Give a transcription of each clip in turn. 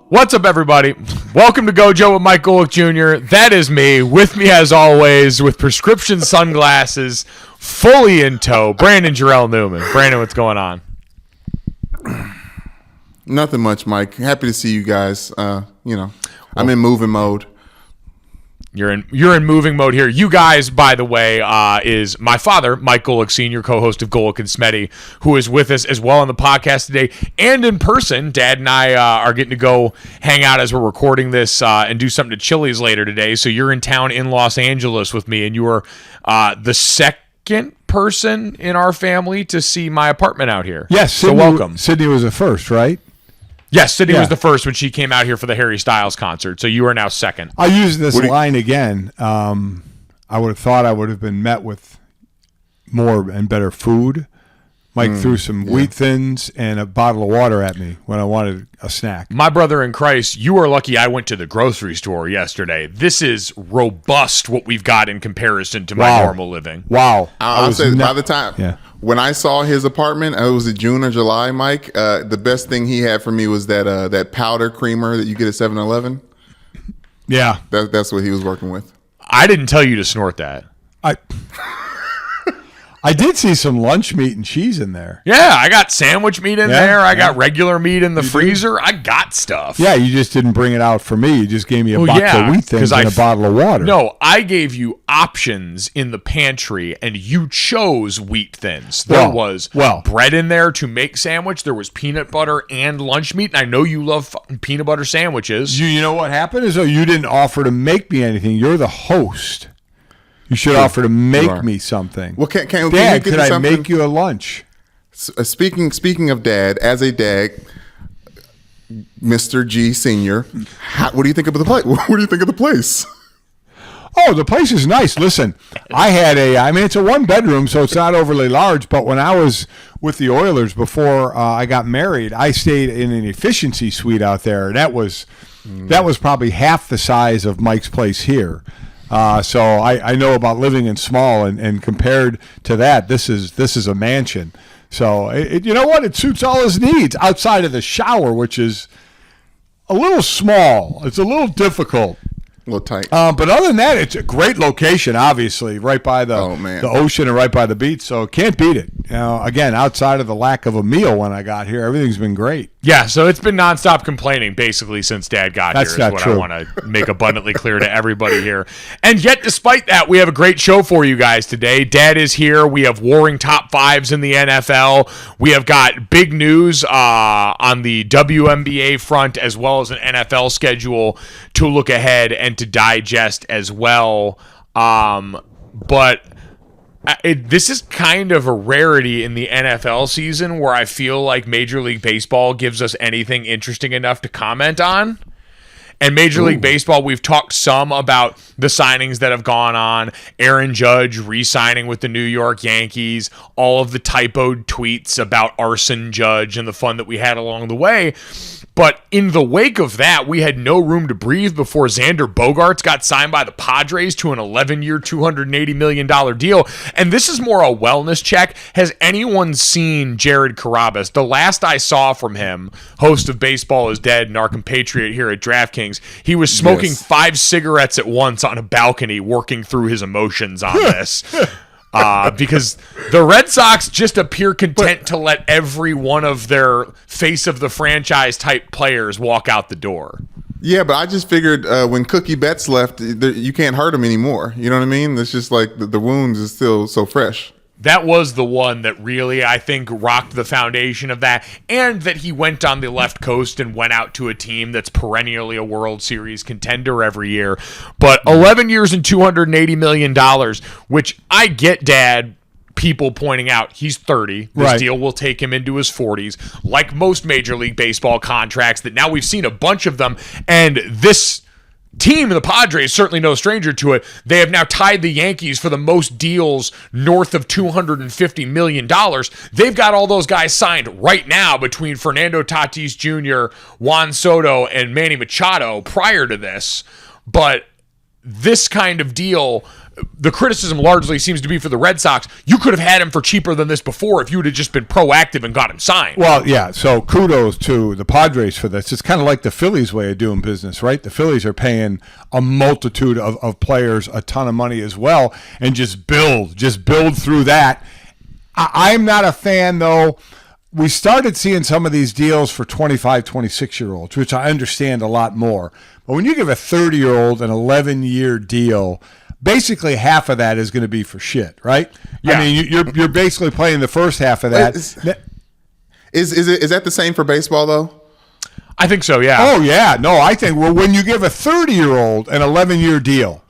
What's up, everybody? Welcome to Gojo with Mike Golic Sr. That is me. With me, as always, with prescription sunglasses, fully in tow, Brandon Jarrell Newman. Brandon, what's going on? Nothing much, Mike. Happy to see you guys. I'm in moving mode. You're in moving mode here. You guys, by the way, is my father, Mike Golic Sr., co-host of Golic and Smetty, who is with us as well on the podcast today and in person. Dad and I are getting to go hang out as we're recording this and do something to Chili's later today. So you're in town in Los Angeles with me, and you are the second person in our family to see my apartment out here. Yes, so welcome. Sydney was the first, right? Yes, Sydney was the first when she came out here for the Harry Styles concert. So you are now second. I'll use this line again. I would have thought I would have been met with more and better food. Mike threw some wheat thins and a bottle of water at me when I wanted a snack. My brother in Christ, you are lucky I went to the grocery store yesterday. This is robust what we've got in comparison to my normal living. Wow. I'll say by the time when I saw his apartment, it was in June or July, Mike, the best thing he had for me was that powder creamer that you get at 7-Eleven. Yeah. That's what he was working with. I didn't tell you to snort that. I did see some lunch meat and cheese in there. Yeah, I got sandwich meat in there. I got regular meat in the freezer. I got stuff. Yeah, you just didn't bring it out for me. You just gave me a box of wheat thins and a bottle of water. No, I gave you options in the pantry, and you chose wheat thins. There was bread in there to make sandwich. There was peanut butter and lunch meat, and I know you love peanut butter sandwiches. You know what happened is you didn't offer to make me anything. You're the host. You should offer to make me something. Well, Dad, could I make you a lunch? Speaking of Dad, as a dad, Mr. G Sr., what do you think of the place? What do you think of the place? Oh, the place is nice. Listen, it's a one bedroom, so it's not overly large. But when I was with the Oilers before I got married, I stayed in an efficiency suite out there. That was probably half the size of Mike's place here. So I know about living in small, and compared to that, this is a mansion. So you know what? It suits all his needs outside of the shower, which is a little small. It's a little difficult. A little tight. But other than that, it's a great location, obviously, right by the ocean and right by the beach. So can't beat it. Again, outside of the lack of a meal when I got here, everything's been great. Yeah, so it's been nonstop complaining basically since Dad got here. That's not what true. I want to make abundantly clear to everybody here. And yet, despite that, we have a great show for you guys today. Dad is here. We have warring top fives in the NFL. We have got big news on the WNBA front, as well as an NFL schedule to look ahead and to digest as well. But this is kind of a rarity in the NFL season where I feel like Major League Baseball gives us anything interesting enough to comment on. And Major League Baseball, we've talked some about the signings that have gone on. Aaron Judge re-signing with the New York Yankees, all of the typoed tweets about Arson Judge and the fun that we had along the way. But in the wake of that, we had no room to breathe before Xander Bogaerts got signed by the Padres to an 11-year, $280 million deal. And this is more a wellness check. Has anyone seen Jared Carrabis? The last I saw from him, host of Baseball is Dead and our compatriot here at DraftKings, he was smoking 5 cigarettes at once on a balcony, working through his emotions on this. Because the Red Sox just appear content to let every one of their face of the franchise type players walk out the door. Yeah, but I just figured when Cookie Betts left, you can't hurt him anymore. You know what I mean? It's just like the wounds is still so fresh. That was the one that really, I think, rocked the foundation of that, and that he went on the left coast and went out to a team that's perennially a World Series contender every year. But 11 years and $280 million, which I get, Dad, people pointing out he's 30. This deal will take him into his 40s, like most Major League Baseball contracts that now we've seen a bunch of them, and this team, the Padres, certainly no stranger to it. They have now tied the Yankees for the most deals north of $250 million. They've got all those guys signed right now between Fernando Tatis Jr., Juan Soto, and Manny Machado prior to this. But this kind of deal the criticism largely seems to be for the Red Sox. You could have had him for cheaper than this before if you would have just been proactive and got him signed. Well, yeah, so kudos to the Padres for this. It's kind of like the Phillies' way of doing business, right? The Phillies are paying a multitude of players a ton of money as well, and just build through that. I'm not a fan, though. We started seeing some of these deals for 25, 26-year-olds, which I understand a lot more. But when you give a 30-year-old an 11-year deal, basically half of that is going to be for shit, right? Yeah. I mean, you're basically playing the first half of that. Is that the same for baseball, though? I think so, yeah. Oh, yeah. No, I think when you give a 30-year-old an 11-year deal,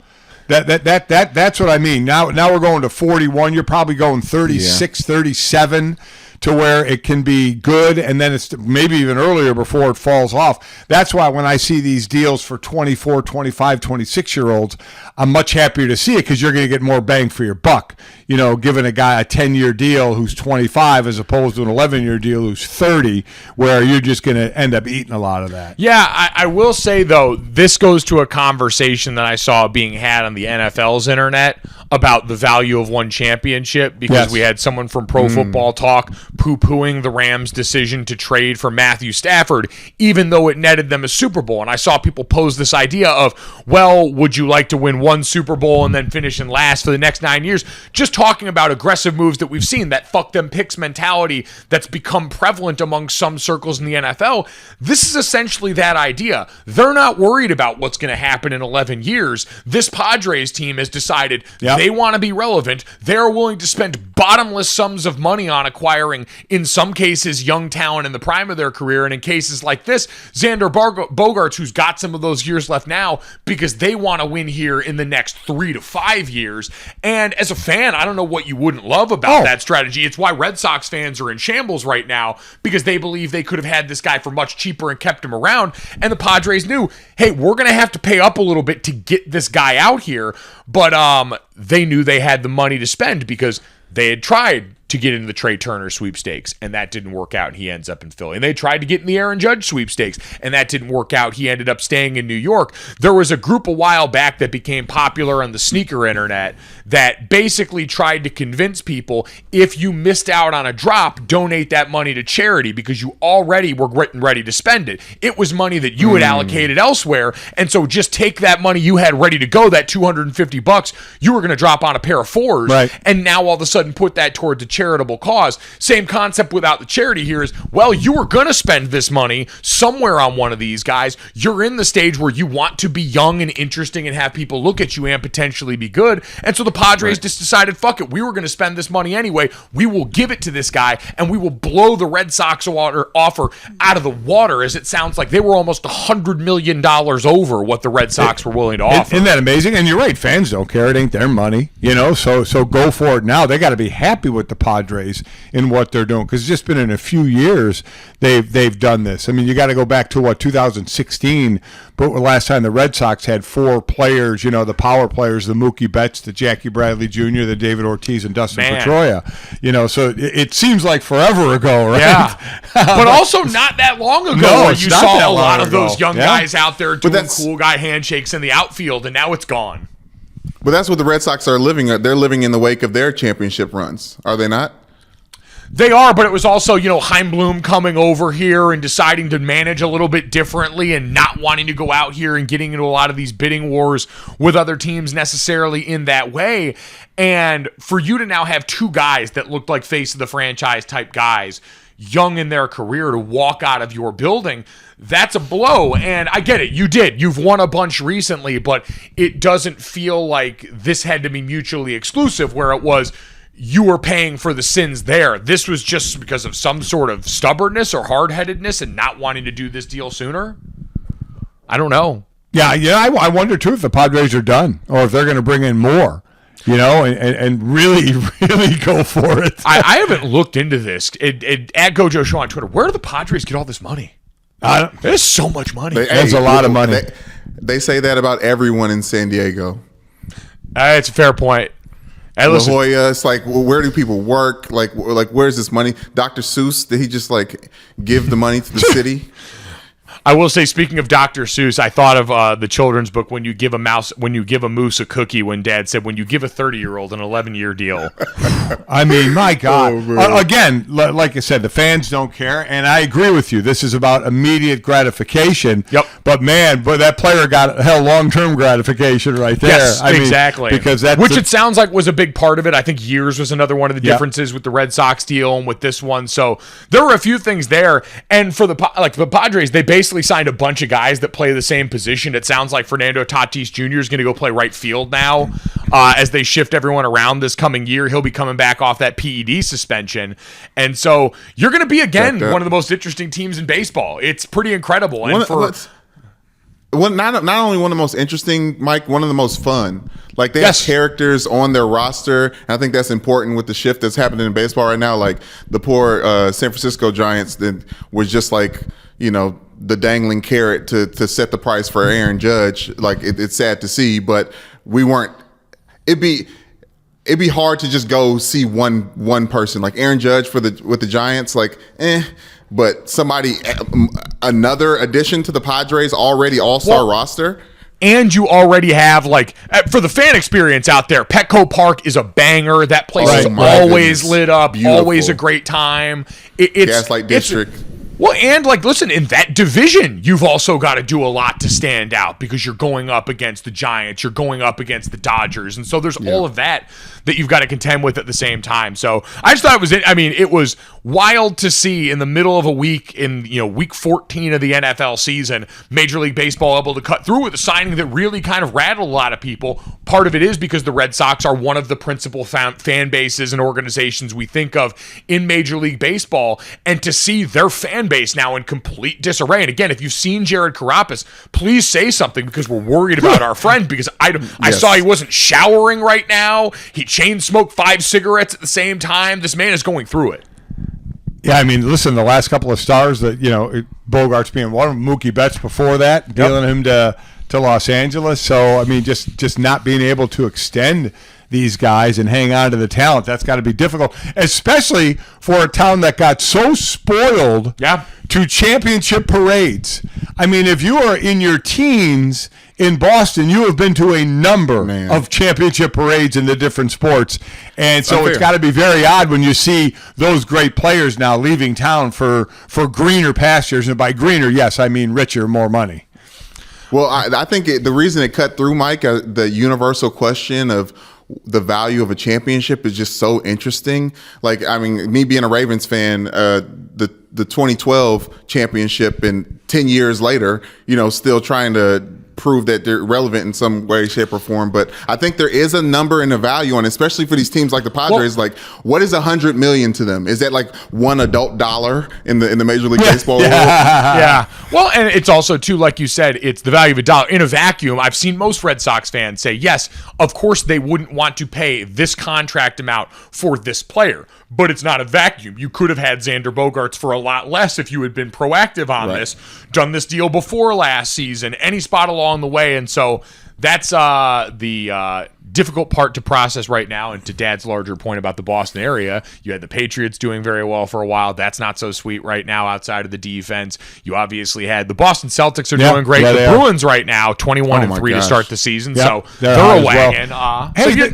that's what I mean. Now we're going to 41. You're probably going 36, 37. To where it can be good, and then it's maybe even earlier before it falls off. That's why when I see these deals for 24, 25, 26-year-olds, I'm much happier to see it because you're going to get more bang for your buck. You know, giving a guy a 10-year deal who's 25 as opposed to an 11-year deal who's 30, where you're just going to end up eating a lot of that. Yeah, I will say, though, this goes to a conversation that I saw being had on the NFL's internet about the value of one championship because we had someone from Pro Football Talk poo-pooing the Rams' decision to trade for Matthew Stafford, even though it netted them a Super Bowl. And I saw people pose this idea of, well, would you like to win one Super Bowl and then finish in last for the next 9 years? Just talking about aggressive moves that we've seen, that fuck them picks mentality that's become prevalent among some circles in the NFL. This is essentially that idea. They're not worried about what's going to happen in 11 years. This Padres team has decided they want to be relevant. They're willing to spend bottomless sums of money on acquiring, in some cases, young talent in the prime of their career, and in cases like this, Xander Bogaerts, who's got some of those years left now, because they want to win here in the next 3 to 5 years. And as a fan, I don't know what you wouldn't love about that strategy. It's why Red Sox fans are in shambles right now, because they believe they could have had this guy for much cheaper and kept him around. And the Padres knew, hey, we're going to have to pay up a little bit to get this guy out here. But they knew they had the money to spend because they had tried to get into the Trey Turner sweepstakes, and that didn't work out. He ends up in Philly. And they tried to get in the Aaron Judge sweepstakes, and that didn't work out. He ended up staying in New York. There was a group a while back that became popular on the sneaker internet that basically tried to convince people, if you missed out on a drop, donate that money to charity because you already were getting ready to spend it. It was money that you had allocated elsewhere, and so just take that money you had ready to go, that $250 you were going to drop on a pair of fours, and now all of a sudden put that towards a charitable cause. Same concept without the charity here is, well, you were going to spend this money somewhere on one of these guys. You're in the stage where you want to be young and interesting and have people look at you and potentially be good. And so the Padres just decided, fuck it, we were going to spend this money anyway. We will give it to this guy, and we will blow the Red Sox offer out of the water, as it sounds like they were almost $100 million over what the Red Sox were willing to offer. Isn't that amazing? And you're right, fans don't care. It ain't their money, you know, so go for it now. They got to be happy with the Padres in what they're doing, because it's just been in a few years they've done this. I mean, you got to go back to 2016, but last time the Red Sox had 4 players, you know, the power players, the Mookie Betts, the Jackie Bradley Jr., the David Ortiz, and Dustin Pedroia. You know, so it seems like forever ago, right? Yeah, but also not that long ago. No, where you saw a lot of those young guys out there doing cool guy handshakes in the outfield, and now it's gone. But that's what the Red Sox are living. They're living in the wake of their championship runs, are they not? They are, but it was also, you know, Heimblum coming over here and deciding to manage a little bit differently and not wanting to go out here and getting into a lot of these bidding wars with other teams necessarily in that way. And for you to now have 2 guys that looked like face of the franchise type guys, young in their career, to walk out of your building, that's a blow. And I get it. You've won a bunch recently, but it doesn't feel like this had to be mutually exclusive, where it was you were paying for the sins there. This was just because of some sort of stubbornness or hard-headedness and not wanting to do this deal sooner. I don't know. Yeah. I wonder too if the Padres are done or if they're going to bring in more, you know, and really, really go for it. I haven't looked into this. At Gojo Show on Twitter, where do the Padres get all this money? There's so much money. There's a lot of money. They say that about everyone in San Diego. It's a fair point. Hey, La Jolla, it's like, well, where do people work? Like where's this money? Dr. Seuss, did he just like give the money to the city? I will say, speaking of Dr. Seuss, I thought of the children's book when you give a moose a cookie. When Dad said, "When you give a 30-year-old an 11-year deal." I mean, my God. Again, like I said, the fans don't care, and I agree with you. This is about immediate gratification. Yep. But man, that player got long-term gratification right there. Yes, exactly. Because it sounds like was a big part of it. I think years was another one of the differences with the Red Sox deal and with this one. So there were a few things there, and for the Padres, they basically signed a bunch of guys that play the same position. It sounds like Fernando Tatis Jr. is going to go play right field now as they shift everyone around this coming year. He'll be coming back off that PED suspension. And so you're going to be, again, one of the most interesting teams in baseball. It's pretty incredible. And not only one of the most interesting, Mike, one of the most fun. Like, they have characters on their roster, and I think that's important with the shift that's happening in baseball right now. Like, the poor San Francisco Giants that was just like, the dangling carrot to set the price for Aaron Judge. Like, it's sad to see, but we weren't. It'd be hard to just go see one person like Aaron Judge with the Giants. Like, but somebody, another addition to the Padres already all-star roster. And you already have, for the fan experience out there, Petco Park is a banger. That place is always lit up, always a great time. It's Gaslight District. Well, and listen, in that division, you've also got to do a lot to stand out because you're going up against the Giants, you're going up against the Dodgers, and so there's all of that you've got to contend with at the same time. So I just thought it was wild to see in the middle of a week in week 14 of the NFL season, Major League Baseball able to cut through with a signing that really kind of rattled a lot of people. Part of it is because the Red Sox are one of the principal fan bases and organizations we think of in Major League Baseball, and to see their fan base now in complete disarray. And again, if you've seen Jared Carapaz, please say something because we're worried about our friend, because I saw he wasn't showering right now. He chain smoked 5 cigarettes at the same time. This man is going through it. Yeah, I mean, listen, the last couple of stars that, Bogaerts being one of them, Mookie Betts before that, dealing him to Los Angeles. So, I mean, just not being able to extend these guys and hang on to the talent, that's got to be difficult, especially for a town that got so spoiled to championship parades. I mean, if you are in your teens in Boston, you have been to a number of championship parades in the different sports. And so it's got to be very odd when you see those great players now leaving town for greener pastures. And by greener, yes, I mean richer, more money. Well, I think the reason it cut through, Mike, the universal question of the value of a championship is just so interesting. Like, I mean, me being a Ravens fan, the 2012 championship and 10 years later, still trying to prove that they're relevant in some way, shape, or form. But I think there is a number and a value on it, especially for these teams like the Padres. What is $100 million to them? Is that like one adult dollar in the Major League Baseball world? Yeah. Well, and it's also too, like you said, it's the value of a dollar. In a vacuum, I've seen most Red Sox fans say, yes, of course they wouldn't want to pay this contract amount for this player, but it's not a vacuum. You could have had Xander Bogaerts for a lot less if you had been proactive on this, done this deal before last season, any spot along the way. And so that's the difficult part to process right now. And to Dad's larger point about the Boston area, you had the Patriots doing very well for a while. That's not so sweet right now outside of the defense. You obviously had the Boston Celtics are doing great. The Bruins right now, 21-3 to start the season. So they're a wagon.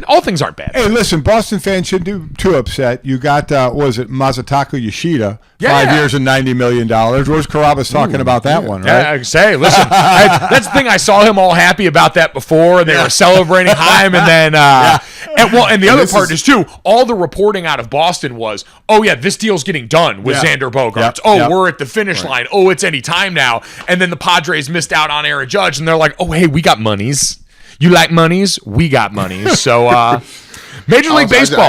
All things aren't bad. Hey, listen, Boston fans shouldn't be too upset. You got, Masataka Yoshida, 5 years and $90 million. Where's Carabas talking about that one, right? Yeah, I say, listen, that's the thing. I saw him all happy about that before, and they were celebrating high, and then, and the other part is too, all the reporting out of Boston was, this deal's getting done with Xander Bogaerts. We're at the finish line. It's any time now. And then the Padres missed out on Aaron Judge, and they're like, hey, we got monies. You like monies? We got monies. So, Major League Baseball.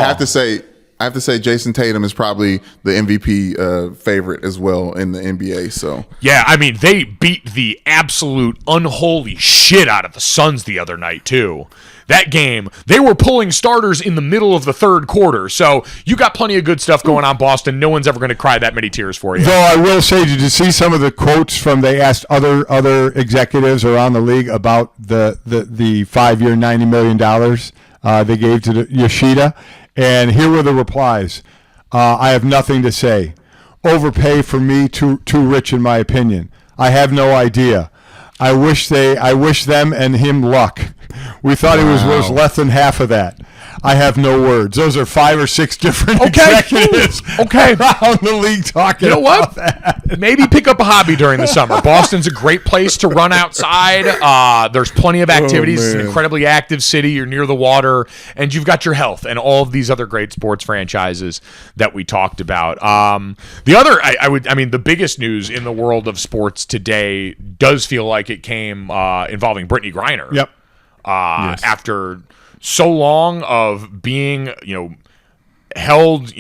I have to say Jason Tatum is probably the MVP favorite as well in the NBA. So yeah, I mean, they beat the absolute unholy shit out of the Suns the other night too. That game, they were pulling starters in the middle of the third quarter. So you got plenty of good stuff going on, Boston. No one's ever going to cry that many tears for you. Though I will say, did you see some of the quotes from they asked other executives around the league about the 5-year $90 million they gave to Yoshida? And here were the replies. I have nothing to say. Overpay for me, too rich in my opinion. I have no idea. I wish them and him luck. We thought he was worth less than half of that. I have no words. Those are 5 or 6 different executives around the league talking about that. Maybe pick up a hobby during the summer. Boston's a great place to run outside. There's plenty of activities. It's an incredibly active city. You're near the water, and you've got your health and all of these other great sports franchises that we talked about. The biggest news in the world of sports today does feel like it came involving Brittney Griner. Yep. After so long of being, held,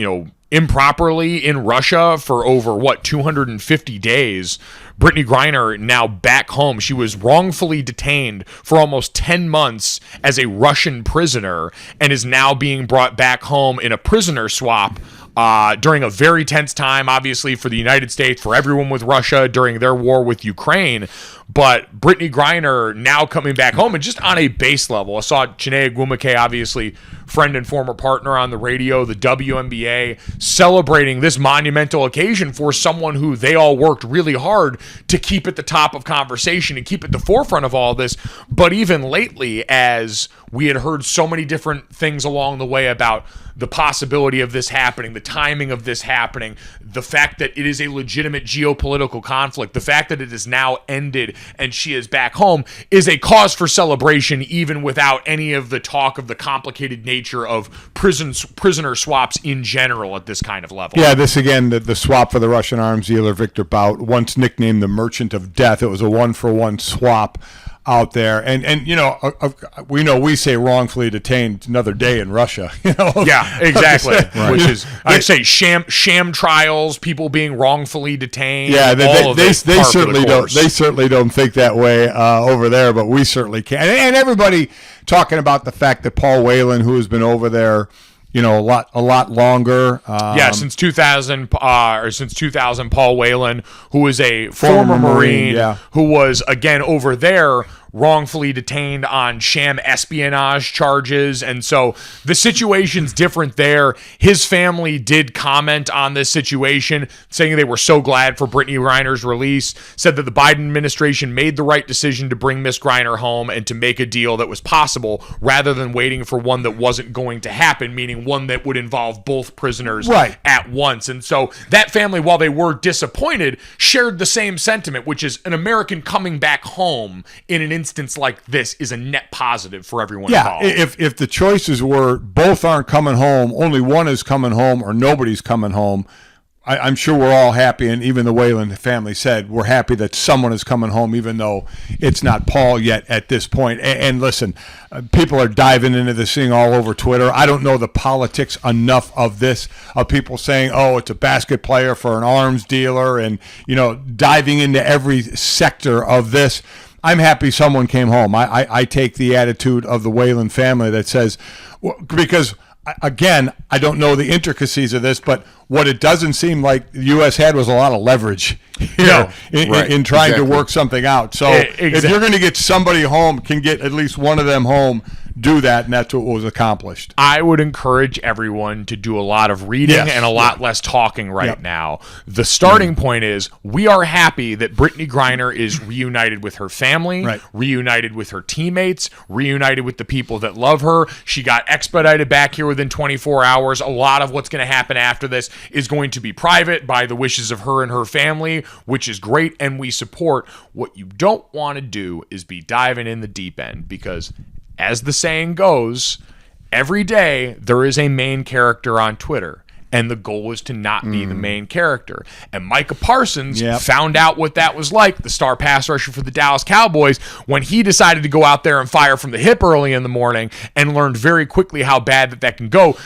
improperly in Russia for over 250 days. Brittney Griner now back home. She was wrongfully detained for almost 10 months as a Russian prisoner and is now being brought back home in a prisoner swap during a very tense time, obviously, for the United States, for everyone with Russia during their war with Ukraine. But Brittney Griner now coming back home, and just on a base level, I saw Chiney Ogwumike, obviously friend and former partner on the radio, the WNBA, celebrating this monumental occasion for someone who they all worked really hard to keep at the top of conversation and keep at the forefront of all this. But even lately, as we had heard so many different things along the way about the possibility of this happening, the timing of this happening, the fact that it is a legitimate geopolitical conflict, the fact that it is now ended and she is back home is a cause for celebration, even without any of the talk of the complicated nature of prisoner swaps in general at this kind of level. Yeah, this again, the swap for the Russian arms dealer Victor Bout, once nicknamed the Merchant of Death. It was a 1-for-1 swap out there, and we say wrongfully detained another day in Russia. Yeah, exactly. Right. Which is, I'd say, sham trials, people being wrongfully detained. Yeah, they certainly don't. They certainly don't think that way over there, but we certainly can. And everybody talking about the fact that Paul Whelan, who has been over there, a lot longer. Since 2000, Paul Whelan, who was a former Marine, who was again over there wrongfully detained on sham espionage charges. And so the situation's different there. His family did comment on this situation, saying they were so glad for Brittney Griner's release, said that the Biden administration made the right decision to bring Miss Griner home and to make a deal that was possible rather than waiting for one that wasn't going to happen, meaning one that would involve both prisoners at once. And so that family, while they were disappointed, shared the same sentiment, which is an American coming back home in an instance like this is a net positive for everyone involved. If the choices were both aren't coming home, only one is coming home, or nobody's coming home, I'm sure we're all happy, and even the Whelan family said we're happy that someone is coming home, even though it's not Paul yet at this point. And listen, people are diving into this thing all over Twitter. I don't know the politics enough of this, of people saying, oh, it's a basket player for an arms dealer, and diving into every sector of this. I'm happy someone came home. I take the attitude of the Whelan family that says, because again, I don't know the intricacies of this, but what it doesn't seem like the U.S. had was a lot of leverage here in trying to work something out. So if you're going to get somebody home, can get at least one of them home, do that, and that's what was accomplished. I would encourage everyone to do a lot of reading and a lot less talking now. The starting point is we are happy that Brittney Griner is reunited with her family, reunited with her teammates, reunited with the people that love her. She got expedited back here within 24 hours. A lot of what's going to happen after this is going to be private by the wishes of her and her family, which is great, and we support. What you don't want to do is be diving in the deep end, because as the saying goes, every day there is a main character on Twitter, and the goal is to not be the main character. And Micah Parsons found out what that was like, the star pass rusher for the Dallas Cowboys, when he decided to go out there and fire from the hip early in the morning, and learned very quickly how bad that can go,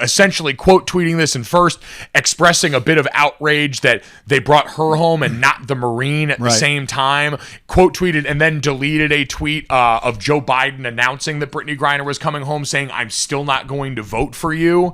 essentially quote tweeting this, and first expressing a bit of outrage that they brought her home and not the Marine at the same time, quote tweeted and then deleted a tweet of Joe Biden announcing that Brittney Griner was coming home, saying, "I'm still not going to vote for you,"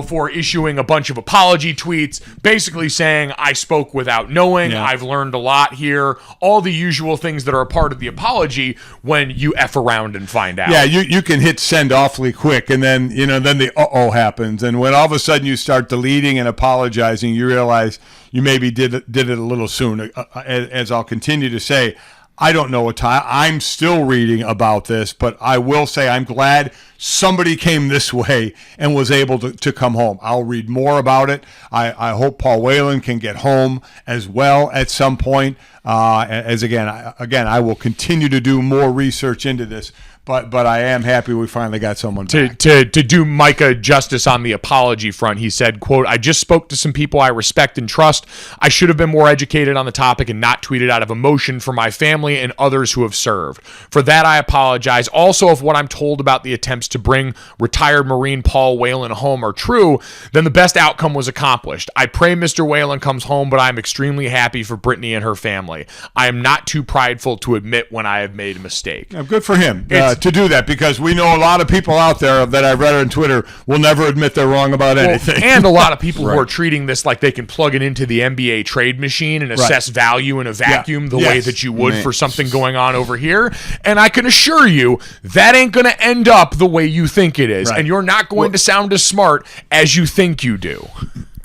before issuing a bunch of apology tweets, basically saying, I spoke without knowing, I've learned a lot here, all the usual things that are a part of the apology when you F around and find out. Yeah, you can hit send awfully quick, and then then the happens. And when all of a sudden you start deleting and apologizing, you realize you maybe did it a little soon. As I'll continue to say, I don't know what time. I'm still reading about this, but I will say I'm glad somebody came this way and was able to come home. I'll read more about it. I hope Paul Whelan can get home as well at some point. I will continue to do more research into this. But I am happy we finally got someone back. To do Micah justice on the apology front, he said, quote, I just spoke to some people I respect and trust. I should have been more educated on the topic and not tweeted out of emotion for my family and others who have served. For that, I apologize. Also, if what I'm told about the attempts to bring retired Marine Paul Whelan home are true, then the best outcome was accomplished. I pray Mr. Whelan comes home, but I'm extremely happy for Brittney and her family. I am not too prideful to admit when I have made a mistake. Good for him. To do that, because we know a lot of people out there that I've read on Twitter will never admit they're wrong about anything. And a lot of people who are treating this like they can plug it into the NBA trade machine and assess value in a vacuum the way that you would for something going on over here. And I can assure you that ain't going to end up the way you think it is. And you're not going to sound as smart as you think you do.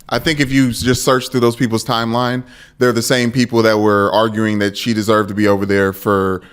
I think if you just search through those people's timeline, they're the same people that were arguing that she deserved to be over there for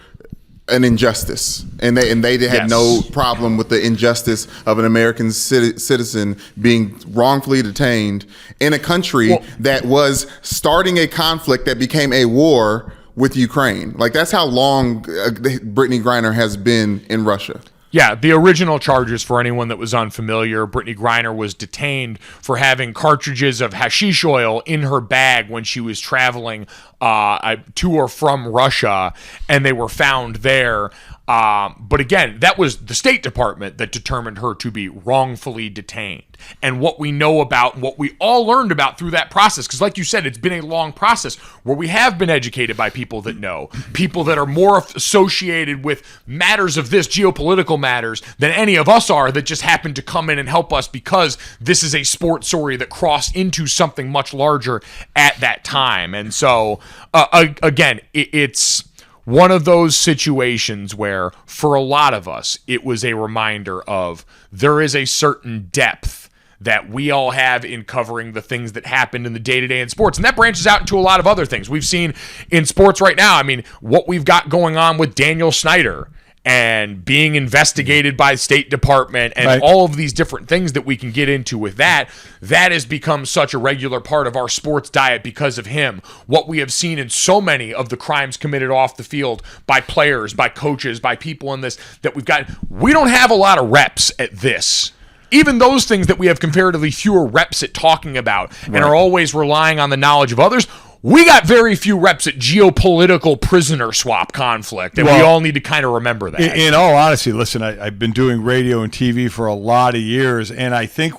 an injustice, and they had no problem with the injustice of an American citizen being wrongfully detained in a country that was starting a conflict that became a war with Ukraine. Like, that's how long Brittney Griner has been in Russia. Yeah, the original charges, for anyone that was unfamiliar, Brittney Griner was detained for having cartridges of hashish oil in her bag when she was traveling to or from Russia, and they were found there. But again, that was the State Department that determined her to be wrongfully detained. And what we know about, what we all learned about through that process, because like you said, it's been a long process where we have been educated by people that know, people that are more associated with matters of this, geopolitical matters, than any of us are, that just happen to come in and help us because this is a sports story that crossed into something much larger at that time. And so, again, it's one of those situations where, for a lot of us, it was a reminder of there is a certain depth that we all have in covering the things that happened in the day-to-day in sports. And that branches out into a lot of other things. We've seen in sports right now, I mean, what we've got going on with Daniel Snyder and being investigated by the State Department and all of these different things that we can get into with that has become such a regular part of our sports diet because of him. What we have seen in so many of the crimes committed off the field by players, by coaches, by people in this, that we don't have a lot of reps at this. Even those things that we have comparatively fewer reps at talking about and are always relying on the knowledge of others, we got very few reps at geopolitical prisoner swap conflict, and we all need to kind of remember that. In all honesty, listen, I've been doing radio and TV for a lot of years, and I think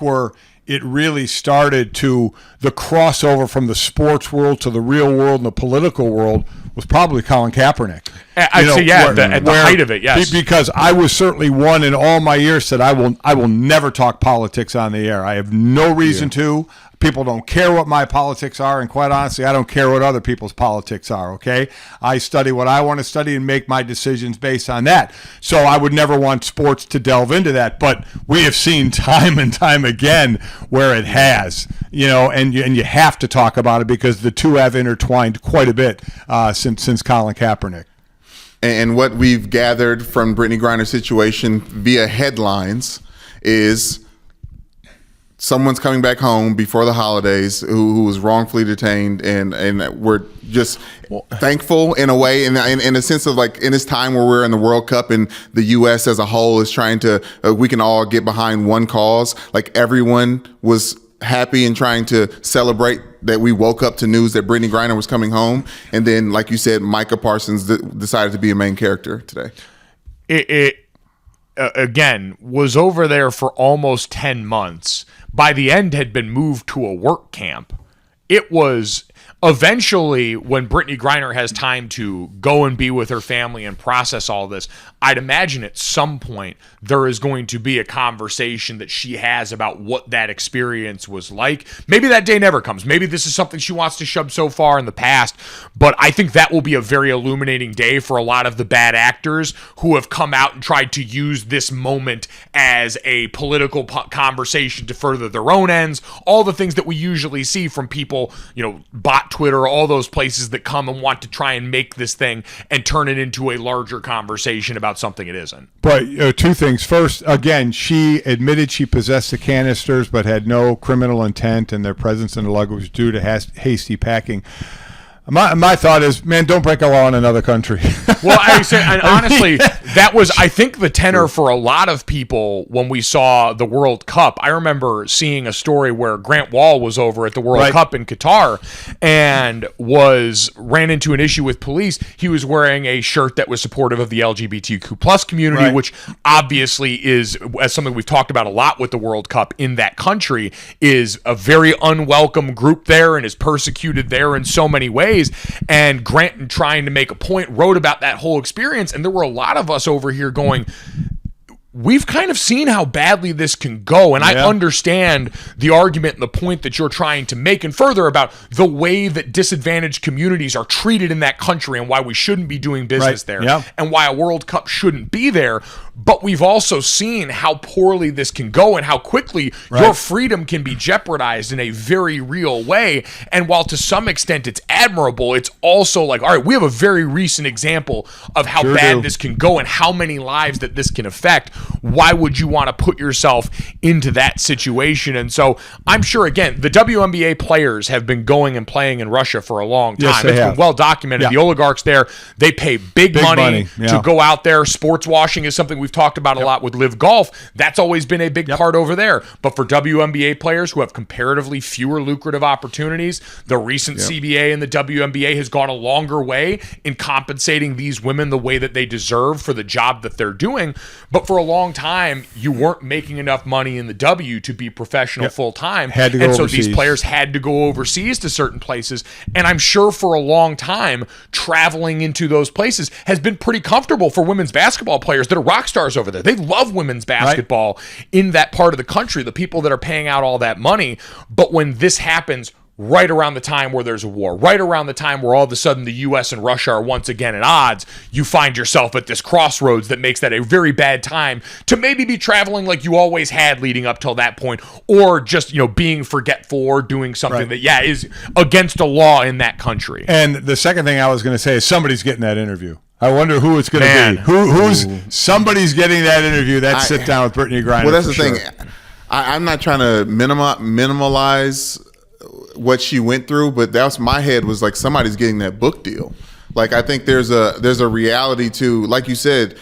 it really started to the crossover from the sports world to the real world and the political world was probably Colin Kaepernick. I'd say, at the height of it, yes. Because I was certainly one in all my years said I will never talk politics on the air. I have no reason to. People don't care what my politics are, and quite honestly, I don't care what other people's politics are, okay? I study what I want to study and make my decisions based on that. So I would never want sports to delve into that, but we have seen time and time again where it has, and you have to talk about it because the two have intertwined quite a bit since Colin Kaepernick. And what we've gathered from Brittney Griner's situation via headlines is someone's coming back home before the holidays who was wrongfully detained, and we're just thankful in a way, in a sense of like in this time where we're in the World Cup and the U.S. as a whole is trying to, we can all get behind one cause. Like everyone was happy and trying to celebrate that we woke up to news that Brittney Griner was coming home, and then, like you said, Micah Parsons decided to be a main character today. It again was over there for almost 10 months. By the end, had been moved to a work camp. It was eventually, when Brittney Griner has time to go and be with her family and process all this, I'd imagine at some point there is going to be a conversation that she has about what that experience was like. Maybe that day never comes. Maybe this is something she wants to shove so far in the past, but I think that will be a very illuminating day for a lot of the bad actors who have come out and tried to use this moment as a political conversation to further their own ends. All the things that we usually see from people, bot Twitter, all those places that come and want to try and make this thing and turn it into a larger conversation about something it isn't. But two things. First, again, she admitted she possessed the canisters but had no criminal intent, and their presence in the luggage was due to hasty packing. My thought is, man, don't break a law in another country. Well, and honestly, that was, I think, the tenor for a lot of people when we saw the World Cup. I remember seeing a story where Grant Wall was over at the World Cup in Qatar and ran into an issue with police. He was wearing a shirt that was supportive of the LGBTQ plus community, which obviously is, as something we've talked about a lot with the World Cup in that country, is a very unwelcome group there and is persecuted there in so many ways. And Grant, trying to make a point, wrote about that whole experience, and there were a lot of us over here going, we've kind of seen how badly this can go, and I understand the argument and the point that you're trying to make, and further about the way that disadvantaged communities are treated in that country and why we shouldn't be doing business there, and why a World Cup shouldn't be there. But we've also seen how poorly this can go and how quickly your freedom can be jeopardized in a very real way. And while to some extent it's admirable, it's also like, all right, we have a very recent example of how bad this can go and how many lives that this can affect. Why would you want to put yourself into that situation? And so I'm sure, again, the WNBA players have been going and playing in Russia for a long time. Yes, it's been well documented. The oligarchs there, they pay big money to go out there. Sports washing is something we've talked about a lot with Live Golf. That's always been a big part over there. But for WNBA players who have comparatively fewer lucrative opportunities, the recent CBA and the WNBA has gone a longer way in compensating these women the way that they deserve for the job that they're doing. But for a long time, you weren't making enough money in the W to be professional full time. Had to go so overseas. these players had to go overseas to certain places. And I'm sure for a long time, traveling into those places has been pretty comfortable for women's basketball players that are rock stars over there. They love women's basketball in that part of the country, the people that are paying out all that money. But when this happens right around the time where there's a war, right around the time where all of a sudden the U.S. and Russia are once again at odds, you find yourself at this crossroads that makes that a very bad time to maybe be traveling like you always had leading up till that point, or just, being forgetful or doing something that, is against the law in that country. And the second thing I was going to say is somebody's getting that interview. I wonder who it's going to be. Who's somebody's getting that interview? That sit down with Brittney Griner. Well, that's the thing. I'm not trying to minimalize what she went through, but that's my head was like somebody's getting that book deal. Like I think there's a reality to, like you said,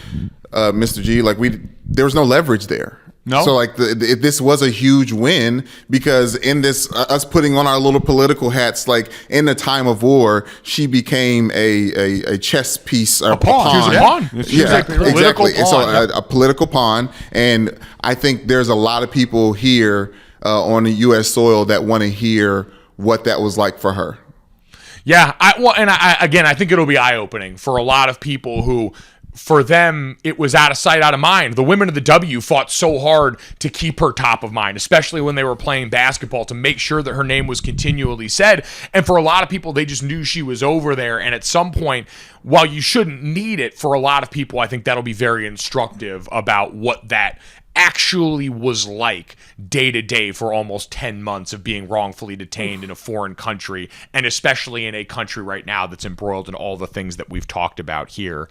Mr. G. Like there was no leverage there. No. So like this was a huge win because in this us putting on our little political hats, like in the time of war, she became a chess piece or a pawn. She was a pawn. Exactly. So a political pawn, and I think there's a lot of people here on the U.S. soil that want to hear what that was like for her. Yeah. I think it'll be eye-opening for a lot of people who, for them, it was out of sight, out of mind. The women of the W fought so hard to keep her top of mind, especially when they were playing basketball, to make sure that her name was continually said. And for a lot of people, they just knew she was over there. And at some point, while you shouldn't need it, for a lot of people, I think that'll be very instructive about what that actually was like day to day for almost 10 months of being wrongfully detained in a foreign country, and especially in a country right now that's embroiled in all the things that we've talked about here.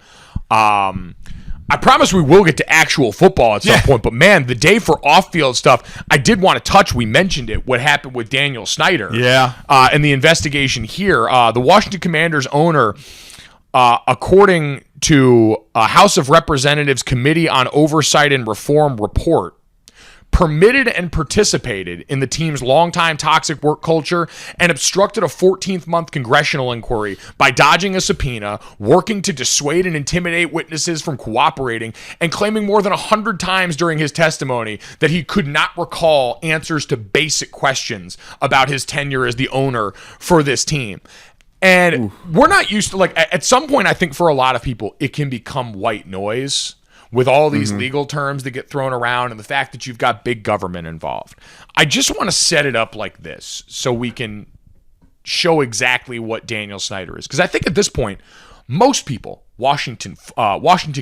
I promise we will get to actual football at some point, but man, the day for off-field stuff, I did want to touch, we mentioned it, what happened with Daniel Snyder. And the investigation here. The Washington Commanders owner, according to a House of Representatives Committee on Oversight and Reform report, permitted and participated in the team's longtime toxic work culture, and obstructed a 14th-month congressional inquiry by dodging a subpoena, working to dissuade and intimidate witnesses from cooperating, and claiming more than 100 times during his testimony that he could not recall answers to basic questions about his tenure as the owner for this team. And we're not used to, like, at some point, I think for a lot of people, it can become white noise with all these legal terms that get thrown around and the fact that you've got big government involved. I just want to set it up like this so we can show exactly what Daniel Snyder is. Because I think at this point, most people, Washington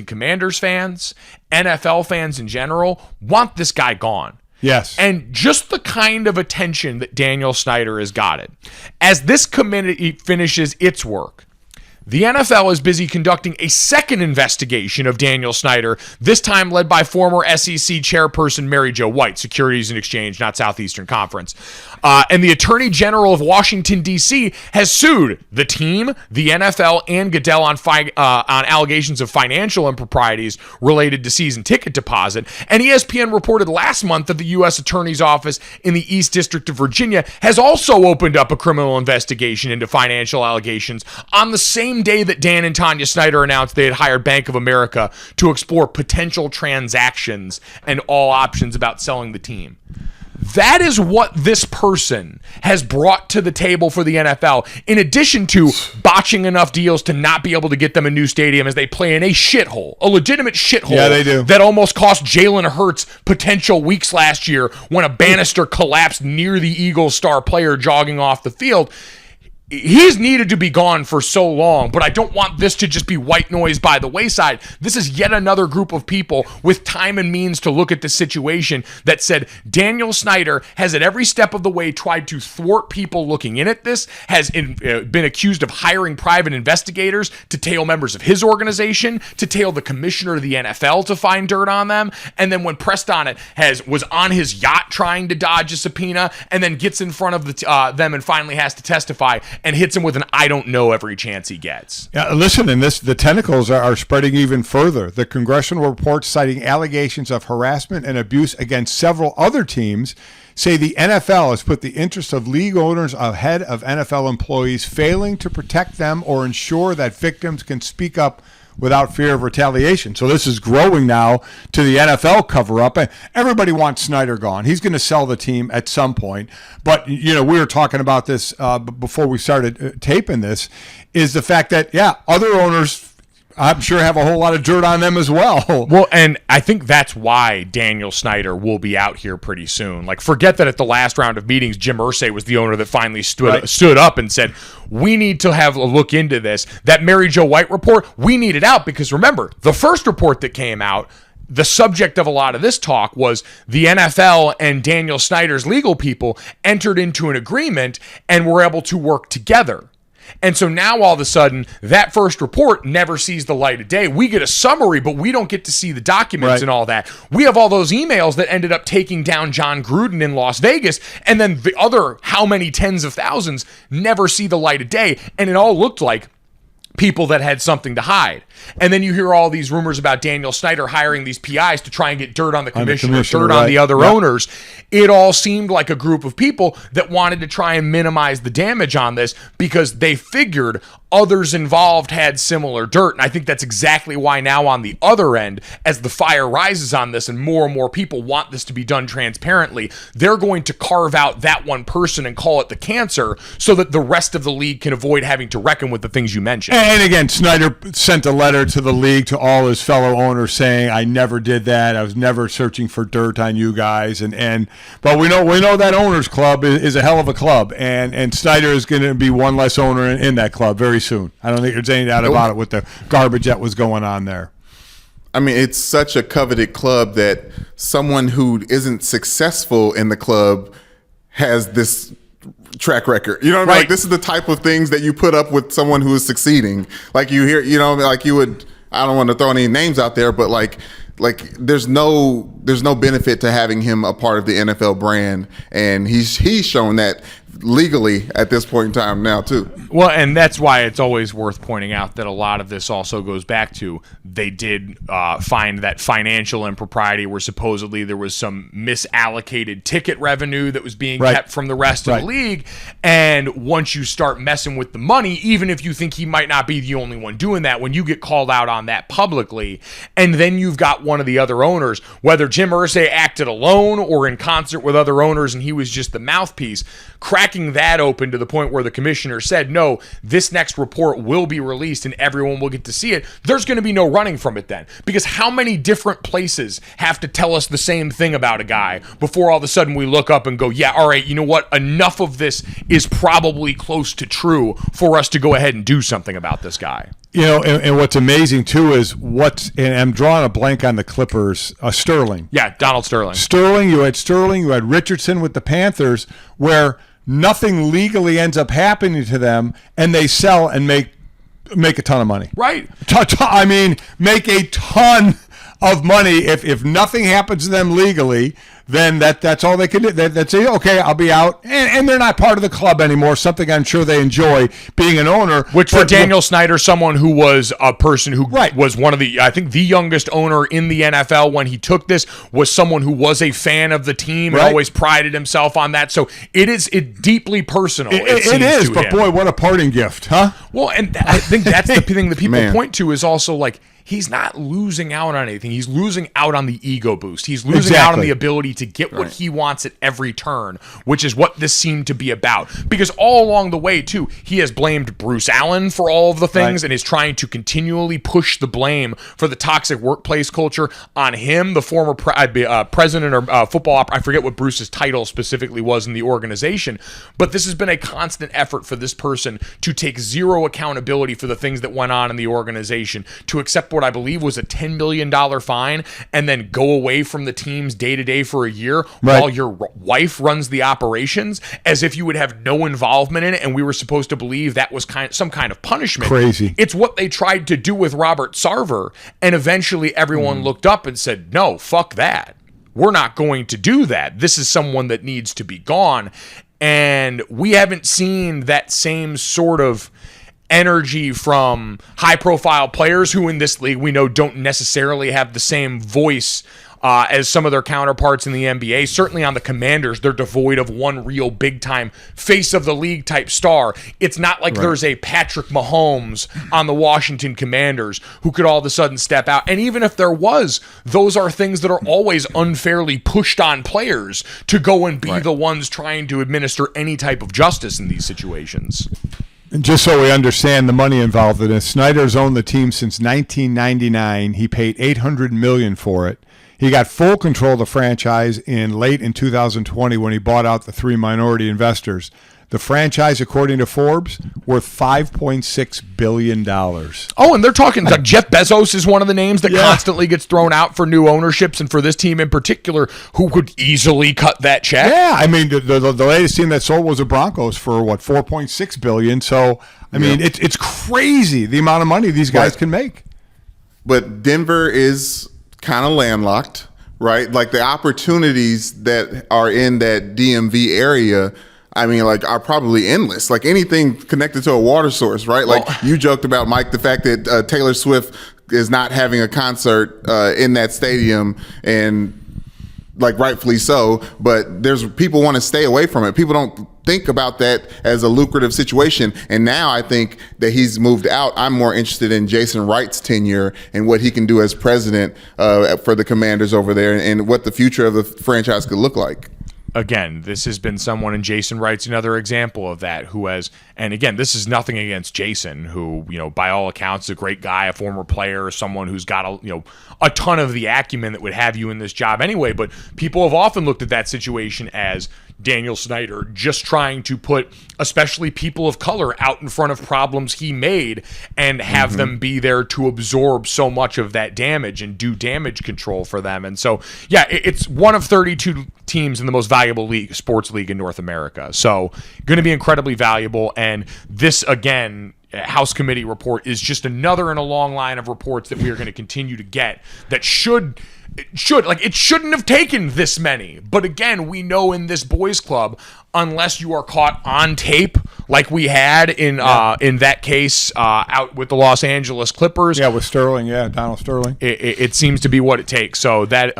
Commanders fans, NFL fans in general, want this guy gone. Yes. And just the kind of attention that Daniel Snyder has gotten. As this committee finishes its work, the NFL is busy conducting a second investigation of Daniel Snyder, this time led by former SEC chairperson Mary Jo White, Securities and Exchange, not Southeastern Conference. And the Attorney General of Washington, D.C. has sued the team, the NFL, and Goodell on allegations of financial improprieties related to season ticket deposit. And ESPN reported last month that the U.S. Attorney's Office in the East District of Virginia has also opened up a criminal investigation into financial allegations on the same day that Dan and Tanya Snyder announced they had hired Bank of America to explore potential transactions and all options about selling the team. That is what this person has brought to the table for the NFL, in addition to botching enough deals to not be able to get them a new stadium as they play in a shithole, a legitimate shithole. Yeah, they do. That almost cost Jalen Hurts potential weeks last year when a banister collapsed near the Eagles star player jogging off the field. He's needed to be gone for so long, but I don't want this to just be white noise by the wayside. This is yet another group of people with time and means to look at the situation that said Daniel Snyder has at every step of the way tried to thwart people looking in at this, has been accused of hiring private investigators to tail members of his organization, to tail the commissioner of the NFL to find dirt on them, and then when pressed on it, was on his yacht trying to dodge a subpoena, and then gets in front of them and finally has to testify and hits him with an I don't know every chance he gets. Yeah, listen, and the tentacles are spreading even further. The congressional reports citing allegations of harassment and abuse against several other teams say the NFL has put the interest of league owners ahead of NFL employees, failing to protect them or ensure that victims can speak up without fear of retaliation. So this is growing now to the NFL cover-up. Everybody wants Snyder gone. He's going to sell the team at some point. But, you know, we were talking about this before we started taping this, is the fact that, yeah, other owners, I'm sure, have a whole lot of dirt on them as well. Well, and I think that's why Daniel Snyder will be out here pretty soon. Like, forget that at the last round of meetings, Jim Irsay was the owner that finally stood up and said, we need to have a look into this. That Mary Jo White report, we need it out because, remember, the first report that came out, the subject of a lot of this talk was the NFL and Daniel Snyder's legal people entered into an agreement and were able to work together. And so now all of a sudden, that first report never sees the light of day. We get a summary, but we don't get to see the documents and all that. We have all those emails that ended up taking down John Gruden in Las Vegas, and then the other how many tens of thousands never see the light of day. And it all looked like people that had something to hide. And then you hear all these rumors about Daniel Snyder hiring these PIs to try and get dirt on the commissioner, dirt on the other owners. It all seemed like a group of people that wanted to try and minimize the damage on this because they figured others involved had similar dirt. And I think that's exactly why now on the other end, as the fire rises on this and more people want this to be done transparently, they're going to carve out that one person and call it the cancer so that the rest of the league can avoid having to reckon with the things you mentioned. And again, Snyder sent a letter to the league, to all his fellow owners saying, I never did that. I was never searching for dirt on you guys. But we know that owners club is a hell of a club, and Snyder is going to be one less owner in that club very soon. I don't think there's any doubt about it with the garbage that was going on there. I mean, it's such a coveted club that someone who isn't successful in the club has this track record. You know what I mean? Like, this is the type of things that you put up with someone who is succeeding. Like you hear, you know, like you would, I don't want to throw any names out there, but like there's no benefit to having him a part of the NFL brand, and he's shown that legally at this point in time now too. Well, and that's why it's always worth pointing out that a lot of this also goes back to they did find that financial impropriety where supposedly there was some misallocated ticket revenue that was being kept from the rest of the league. And once you start messing with the money, even if you think he might not be the only one doing that, when you get called out on that publicly, and then you've got one of the other owners, whether Jim Irsay acted alone or in concert with other owners and he was just the mouthpiece, cracking that open to the point where the commissioner said, no, this next report will be released and everyone will get to see it, there's going to be no running from it then. Because how many different places have to tell us the same thing about a guy before all of a sudden we look up and go, yeah, all right, you know what? Enough of this is probably close to true for us to go ahead and do something about this guy. You know, and what's amazing too is and I'm drawing a blank on the Clippers, Sterling. Yeah, Donald Sterling. You had Richardson with the Panthers, where nothing legally ends up happening to them, and they sell and make a ton of money. Right. I mean, make a ton of money. If nothing happens to them legally, then that's all they can do. That's it. Okay, I'll be out. And they're not part of the club anymore, something I'm sure they enjoy being an owner. Which for Daniel Snyder, someone who was a person who was one of I think the youngest owner in the NFL when he took this, was someone who was a fan of the team and always prided himself on that. So it's deeply personal. It is, but boy, what a parting gift, huh? Well, and I think that's the thing that people point to is also like, he's not losing out on anything. He's losing out on the ego boost. He's losing out on the ability to get what he wants at every turn, which is what this seemed to be about. Because all along the way, too, he has blamed Bruce Allen for all of the things and is trying to continually push the blame for the toxic workplace culture on him, the former president or football I forget what Bruce's title specifically was in the organization. But this has been a constant effort for this person to take zero accountability for the things that went on in the organization, to accept what I believe was a $10 million fine and then go away from the teams day to day for a year while your wife runs the operations, as if you would have no involvement in it, and we were supposed to believe that was some kind of punishment. Crazy. It's what they tried to do with Robert Sarver, and eventually everyone looked up and said, no, fuck that. We're not going to do that. This is someone that needs to be gone. And we haven't seen that same sort of energy from high-profile players who in this league we know don't necessarily have the same voice as some of their counterparts in the NBA. Certainly on the Commanders, they're devoid of one real big-time face-of-the-league type star. It's not like there's a Patrick Mahomes on the Washington Commanders who could all of a sudden step out. And even if there was, those are things that are always unfairly pushed on players to go and be the ones trying to administer any type of justice in these situations. And just so we understand the money involved in this, Snyder's owned the team since 1999. He paid $800 million for it. He got full control of the franchise late in 2020 when he bought out the 3 minority investors. The franchise, according to Forbes, worth $5.6 billion. Oh, and they're talking like Jeff Bezos is one of the names that constantly gets thrown out for new ownerships, and for this team in particular, who could easily cut that check. Yeah, I mean, the latest team that sold was the Broncos for, $4.6 billion. So, I mean, it's crazy the amount of money these guys can make. But Denver is kind of landlocked, right? Like the opportunities that are in that DMV area, I mean, like, are probably endless. Like anything connected to a water source, right? Like you joked about, Mike, the fact that Taylor Swift is not having a concert in that stadium, and like rightfully so. But there's people want to stay away from it. People don't think about that as a lucrative situation. And now I think that he's moved out. I'm more interested in Jason Wright's tenure and what he can do as president for the Commanders over there, and what the future of the franchise could look like. Again, this has been someone, and Jason Wright's another example of that, who has, and again, this is nothing against Jason, who, by all accounts, is a great guy, a former player, someone who's got a ton of the acumen that would have you in this job anyway. But people have often looked at that situation as Daniel Snyder just trying to put especially people of color out in front of problems he made and have them be there to absorb so much of that damage and do damage control for them. And so, yeah, it's one of 32 teams in the most valuable sports league in North America. So going to be incredibly valuable. And this, again, House Committee report is just another in a long line of reports that we are going to continue to get that it shouldn't have taken this many. But again, we know in this boys club, unless you are caught on tape, like we had in that case out with the Los Angeles Clippers. Yeah, with Sterling. Yeah, Donald Sterling. It seems to be what it takes. So that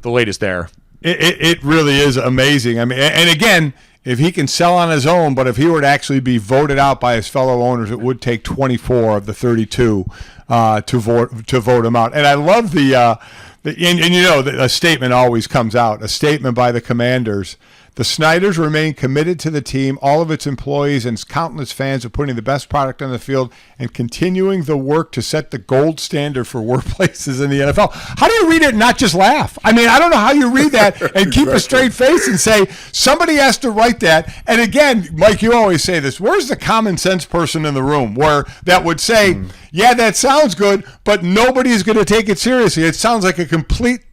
the latest there. It really is amazing. I mean, and again, if he can sell on his own, but if he were to actually be voted out by his fellow owners, it would take 24 of the 32 to vote him out. And I love a statement always comes out, a statement by the Commanders. The Snyders remain committed to the team. All of its employees and its countless fans are putting the best product on the field and continuing the work to set the gold standard for workplaces in the NFL. How do you read it and not just laugh? I mean, I don't know how you read that and keep a straight face and say, somebody has to write that. And again, Mike, you always say this. Where's the common sense person in the room where that would say, yeah, that sounds good, but nobody's going to take it seriously? It sounds like a complete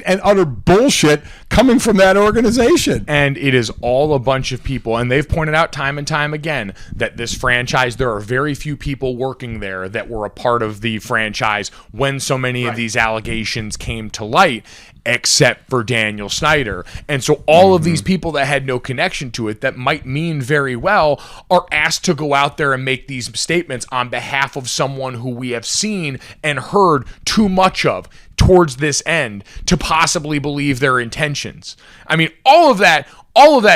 and utter bullshit coming from that organization. And it is all a bunch of people, and they've pointed out time and time again that this franchise, there are very few people working there that were a part of the franchise when so many of these allegations came to light, except for Daniel Snyder. And so all of these people that had no connection to it, that might mean very well, are asked to go out there and make these statements on behalf of someone who we have seen and heard too much of towards this end to possibly believe their intentions. I mean, all of that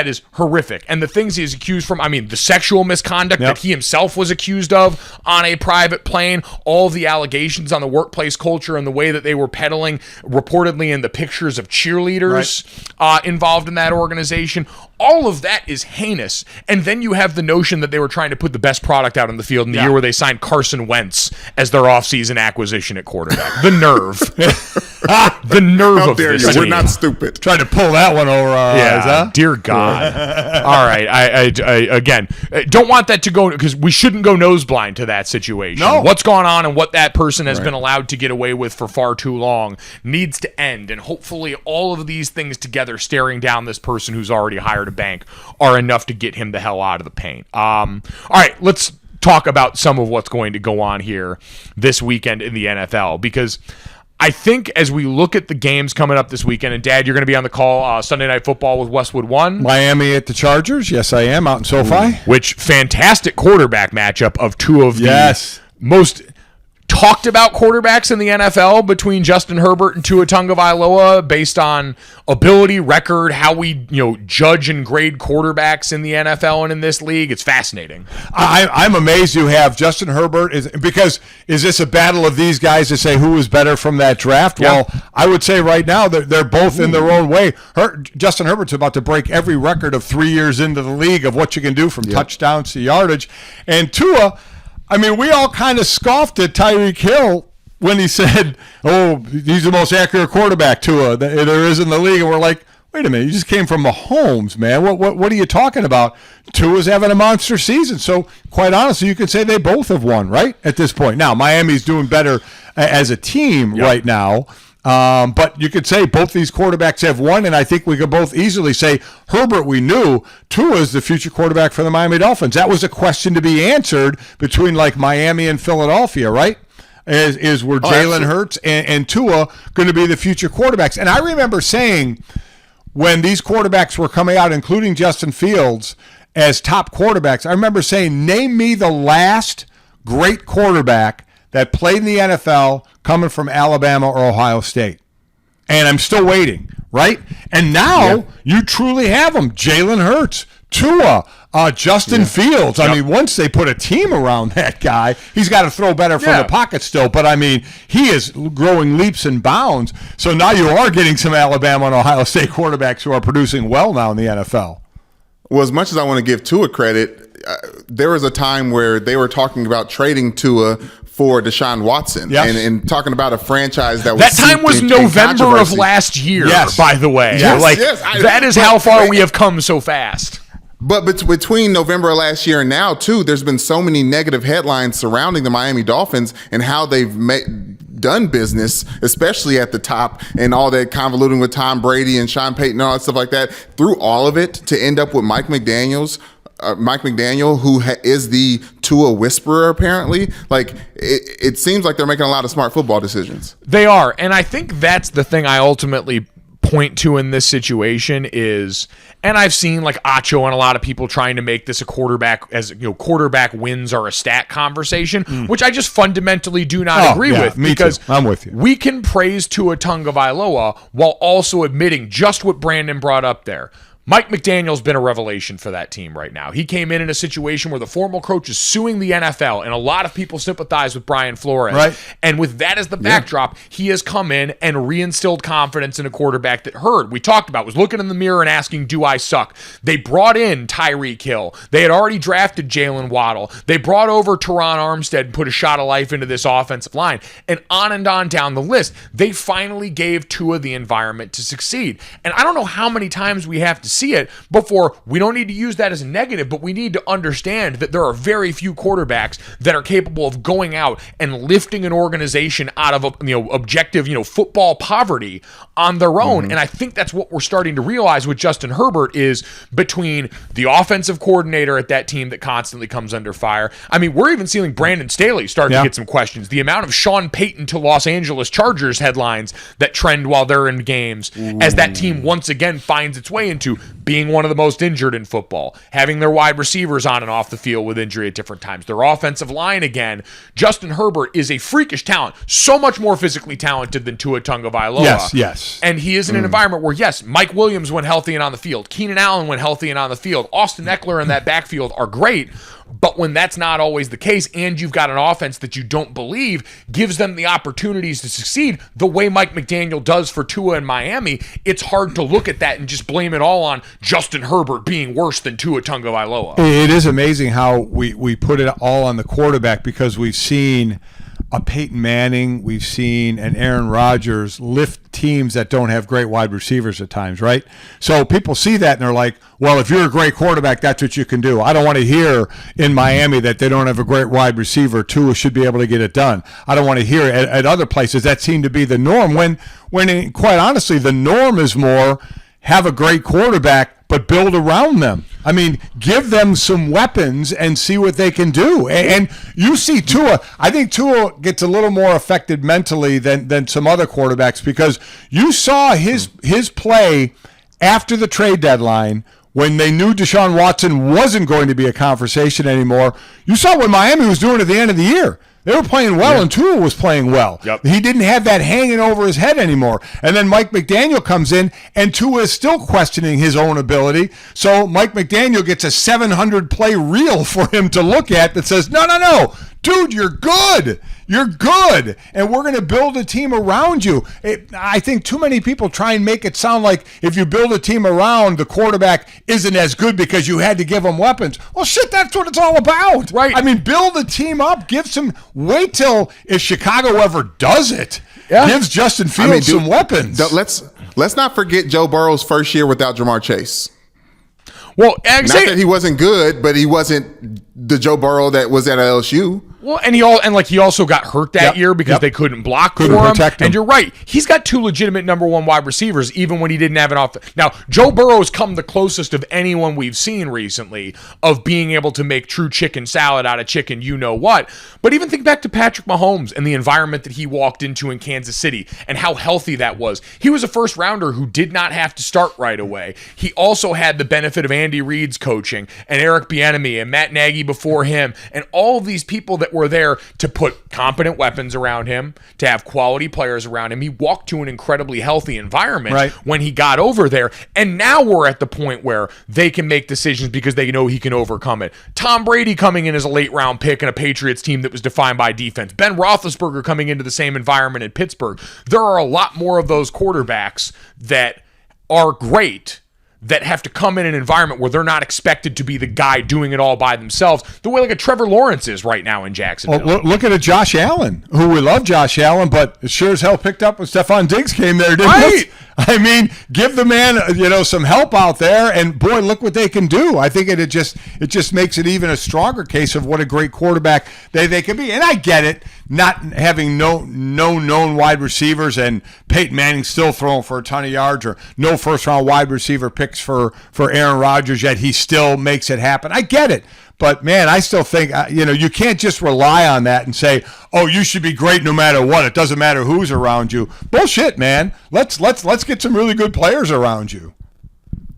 is horrific. And the things he is accused from, I mean, the sexual misconduct that he himself was accused of on a private plane, all of the allegations on the workplace culture and the way that they were peddling reportedly in the pictures of cheerleaders involved in that organization. All of that is heinous. And then you have the notion that they were trying to put the best product out on the field in the year where they signed Carson Wentz as their offseason acquisition at quarterback. The nerve. The nerve of this team. We're not stupid. Trying to pull that one over our eyes, huh? Dear God. All right. I again, don't want that to go, because we shouldn't go nose blind to that situation. No. What's gone on and what that person has been allowed to get away with for far too long needs to end. And hopefully all of these things together, staring down this person who's already hired a bank, are enough to get him the hell out of the paint. All right, let's talk about some of what's going to go on here this weekend in the NFL, because I think as we look at the games coming up this weekend, and Dad, you're going to be on the call Sunday Night Football with Westwood One. Miami at the Chargers. Yes, I am, out in SoFi. Which fantastic quarterback matchup of two of the most talked about quarterbacks in the NFL, between Justin Herbert and Tua Tagovailoa, based on ability, record, how we judge and grade quarterbacks in the NFL and in this league. It's fascinating. I'm amazed you have Justin Herbert, because is this a battle of these guys to say who is better from that draft? Yeah. Well, I would say right now they're both in their own way. Justin Herbert's about to break every record of 3 years into the league of what you can do from touchdowns to yardage. And Tua, I mean, we all kind of scoffed at Tyreek Hill when he said, oh, he's the most accurate quarterback, Tua, there is in the league. And we're like, wait a minute, you just came from Mahomes, man. What are you talking about? Tua's having a monster season. So, quite honestly, you could say they both have won, right, at this point. Now, Miami's doing better as a team right now. But you could say both these quarterbacks have won, and I think we could both easily say Herbert, we knew. Tua is the future quarterback for the Miami Dolphins. That was a question to be answered between like Miami and Philadelphia, right? Were Jalen Hurts and Tua going to be the future quarterbacks? And I remember saying when these quarterbacks were coming out, including Justin Fields, as top quarterbacks, I remember saying, name me the last great quarterback that played in the NFL coming from Alabama or Ohio State. And I'm still waiting, right? And now you truly have them. Jalen Hurts, Tua, Justin Fields. I mean, once they put a team around that guy, he's got to throw better from the pocket still. But, I mean, he is growing leaps and bounds. So now you are getting some Alabama and Ohio State quarterbacks who are producing well now in the NFL. Well, as much as I want to give Tua credit, there was a time where they were talking about trading Tua for Deshaun Watson and talking about a franchise that was that time was November of last year, by the way. That is how far we have come so fast. But between November of last year and now, too, there's been so many negative headlines surrounding the Miami Dolphins and how they've done business, especially at the top, and all that convoluting with Tom Brady and Sean Payton and all that stuff like that. Through all of it, to end up with Mike McDaniel, who is the Tua whisperer, apparently. Like, it seems like they're making a lot of smart football decisions. They are, and I think that's the thing I ultimately point to in this situation is, and I've seen like Acho and a lot of people trying to make this a quarterback wins are a stat conversation, which I just fundamentally do not agree with. Me because too. I'm with you. We can praise Tua Tagovailoa while also admitting just what Brandon brought up there. Mike McDaniel's been a revelation for that team right now. He came in a situation where the former coach is suing the NFL, and a lot of people sympathize with Brian Flores. Right. And with that as the backdrop, he has come in and reinstilled confidence in a quarterback that we talked about, was looking in the mirror and asking, do I suck? They brought in Tyreek Hill. They had already drafted Jalen Waddle. They brought over Teron Armstead and put a shot of life into this offensive line. And on down the list, they finally gave Tua the environment to succeed. And I don't know how many times we have to see it before we don't need to use that as a negative, but we need to understand that there are very few quarterbacks that are capable of going out and lifting an organization out of objective football poverty on their own. And I think that's what we're starting to realize with Justin Herbert is between the offensive coordinator at that team that constantly comes under fire. I mean, we're even seeing Brandon Staley starting to get some questions. The amount of Sean Payton to Los Angeles Chargers headlines that trend while they're in games as that team once again finds its way into being one of the most injured in football, having their wide receivers on and off the field with injury at different times, their offensive line again. Justin Herbert is a freakish talent, so much more physically talented than Tua Tagovailoa. Yes. And he is in an environment where, yes, Mike Williams when healthy and on the field, Keenan Allen when healthy and on the field, Austin Eckler in that backfield are great. But when that's not always the case and you've got an offense that you don't believe gives them the opportunities to succeed the way Mike McDaniel does for Tua in Miami, it's hard to look at that and just blame it all on Justin Herbert being worse than Tua Tagovailoa. It is amazing how we put it all on the quarterback because we've seen a Peyton Manning, we've seen an Aaron Rodgers lift teams that don't have great wide receivers at times, right? So people see that and they're like, well, if you're a great quarterback, that's what you can do. I don't want to hear in Miami that they don't have a great wide receiver. Tua should be able to get it done. I don't want to hear at other places that seem to be the norm when quite honestly, the norm is more have a great quarterback but build around them. I mean, give them some weapons and see what they can do. And you see Tua, I think Tua gets a little more affected mentally than some other quarterbacks because you saw his play after the trade deadline when they knew Deshaun Watson wasn't going to be a conversation anymore. You saw what Miami was doing at the end of the year. They were playing well, and Tua was playing well. Yep. He didn't have that hanging over his head anymore. And then Mike McDaniel comes in, and Tua is still questioning his own ability. So Mike McDaniel gets a 700-play reel for him to look at that says, no, dude, you're good. You're good, and we're going to build a team around you. I think too many people try and make it sound like if you build a team around, the quarterback isn't as good because you had to give him weapons. Well, shit, that's what it's all about. Right. I mean, build a team up, give some – wait till if Chicago ever does it, gives Justin Fields some weapons. Let's not forget Joe Burrow's first year without Jamar Chase. Well, not that he wasn't good, but he wasn't the Joe Burrow that was at LSU. Well, and he also got hurt that year because they couldn't block for him. Protect him. And you're right. He's got two legitimate number one wide receivers, even when he didn't have an offense. Now, Joe Burrow's come the closest of anyone we've seen recently of being able to make true chicken salad out of chicken you-know-what. But even think back to Patrick Mahomes and the environment that he walked into in Kansas City and how healthy that was. He was a first-rounder who did not have to start right away. He also had the benefit of Andy Reid's coaching and Eric Bieniemy and Matt Nagy before him and all of these people that were there to put competent weapons around him, to have quality players around him. He walked to an incredibly healthy environment when he got over there. And now we're at the point where they can make decisions because they know he can overcome it. Tom Brady coming in as a late round pick in a Patriots team that was defined by defense. Ben Roethlisberger coming into the same environment in Pittsburgh. There are a lot more of those quarterbacks that are great that have to come in an environment where they're not expected to be the guy doing it all by themselves, the way like a Trevor Lawrence is right now in Jacksonville. Well, look at a Josh Allen, who we love Josh Allen, but it sure as hell picked up when Stephon Diggs came there, didn't it? I mean, give the man, some help out there, and boy, look what they can do. I think it just makes it even a stronger case of what a great quarterback they can be. And I get it. not having no known wide receivers and Peyton Manning still throwing for a ton of yards, or no first-round wide receiver picks for Aaron Rodgers, yet he still makes it happen. I get it. But, man, I still think, you can't just rely on that and say, oh, you should be great no matter what. It doesn't matter who's around you. Bullshit, man. Let's get some really good players around you.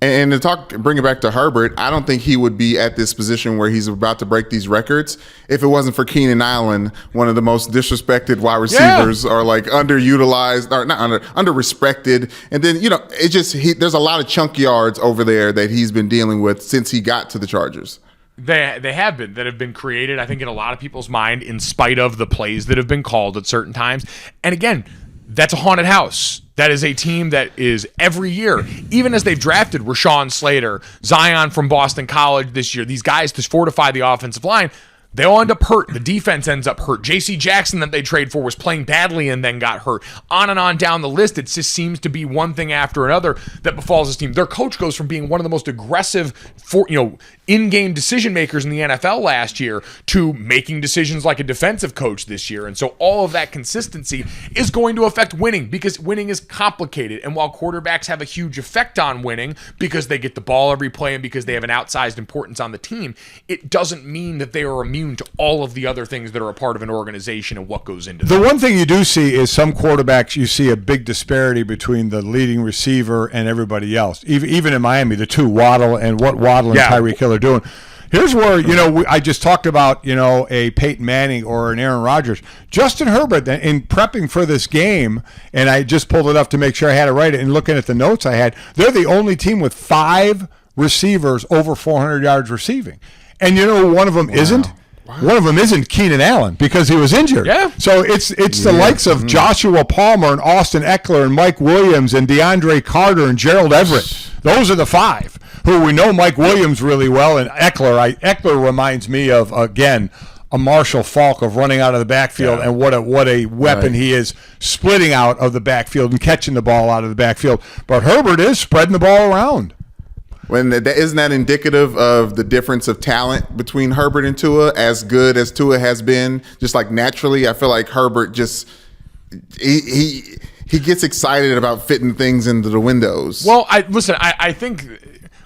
And to bring it back to Herbert, I don't think he would be at this position where he's about to break these records if it wasn't for Keenan Allen, one of the most disrespected wide receivers, or like underutilized, or not under-respected. And then, there's a lot of chunk yards over there that he's been dealing with since he got to the Chargers. They have been created, I think, in a lot of people's mind, in spite of the plays that have been called at certain times. And again, that's a haunted house. That is a team that is every year, even as they've drafted Rashawn Slater, Zion from Boston College this year, these guys to fortify the offensive line, they all end up hurt. The defense ends up hurt. J.C. Jackson that they trade for was playing badly and then got hurt. On and on down the list, it just seems to be one thing after another that befalls this team. Their coach goes from being one of the most aggressive in-game decision makers in the NFL last year to making decisions like a defensive coach this year. And so all of that consistency is going to affect winning, because winning is complicated. And while quarterbacks have a huge effect on winning because they get the ball every play and because they have an outsized importance on the team, it doesn't mean that they are immune to all of the other things that are a part of an organization and what goes into that. The one thing you do see is some quarterbacks, you see a big disparity between the leading receiver and everybody else. Even in Miami, the two, Waddle and Tyreek Hill are doing. Here's where, I just talked about, a Peyton Manning or an Aaron Rodgers. Justin Herbert, in prepping for this game, and I just pulled it up to make sure I had it right, and looking at the notes I had, they're the only team with 5 receivers over 400 yards receiving. And one of them isn't? Wow. One of them isn't Keenan Allen because he was injured. Yeah. So it's the likes of Joshua Palmer and Austin Eckler and Mike Williams and DeAndre Carter and Gerald Everett. Those are the 5 who we know Mike Williams really well. And Eckler reminds me of, again, a Marshall Faulk of running out of the backfield, and what a weapon he is splitting out of the backfield and catching the ball out of the backfield. But Herbert is spreading the ball around. Isn't that indicative of the difference of talent between Herbert and Tua? As good as Tua has been, just like naturally, I feel like Herbert just he gets excited about fitting things into the windows. Well, I think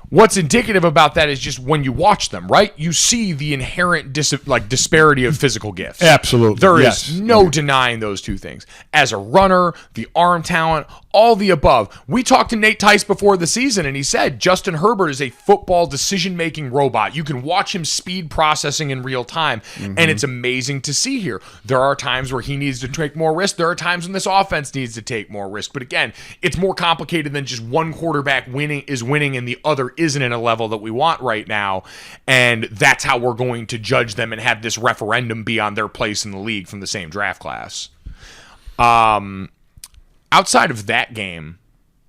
what's indicative about that is just when you watch them, right? You see the inherent disparity of physical gifts. Absolutely. There is no denying those two things. As a runner, the arm talent, all the above. We talked to Nate Tice before the season, and he said Justin Herbert is a football decision-making robot. You can watch him speed processing in real time, and it's amazing to see here. There are times where he needs to take more risk. There are times when this offense needs to take more risk. But again, it's more complicated than just one quarterback winning and the other isn't in a level that we want right now. And that's how we're going to judge them and have this referendum be on their place in the league from the same draft class. Outside of that game,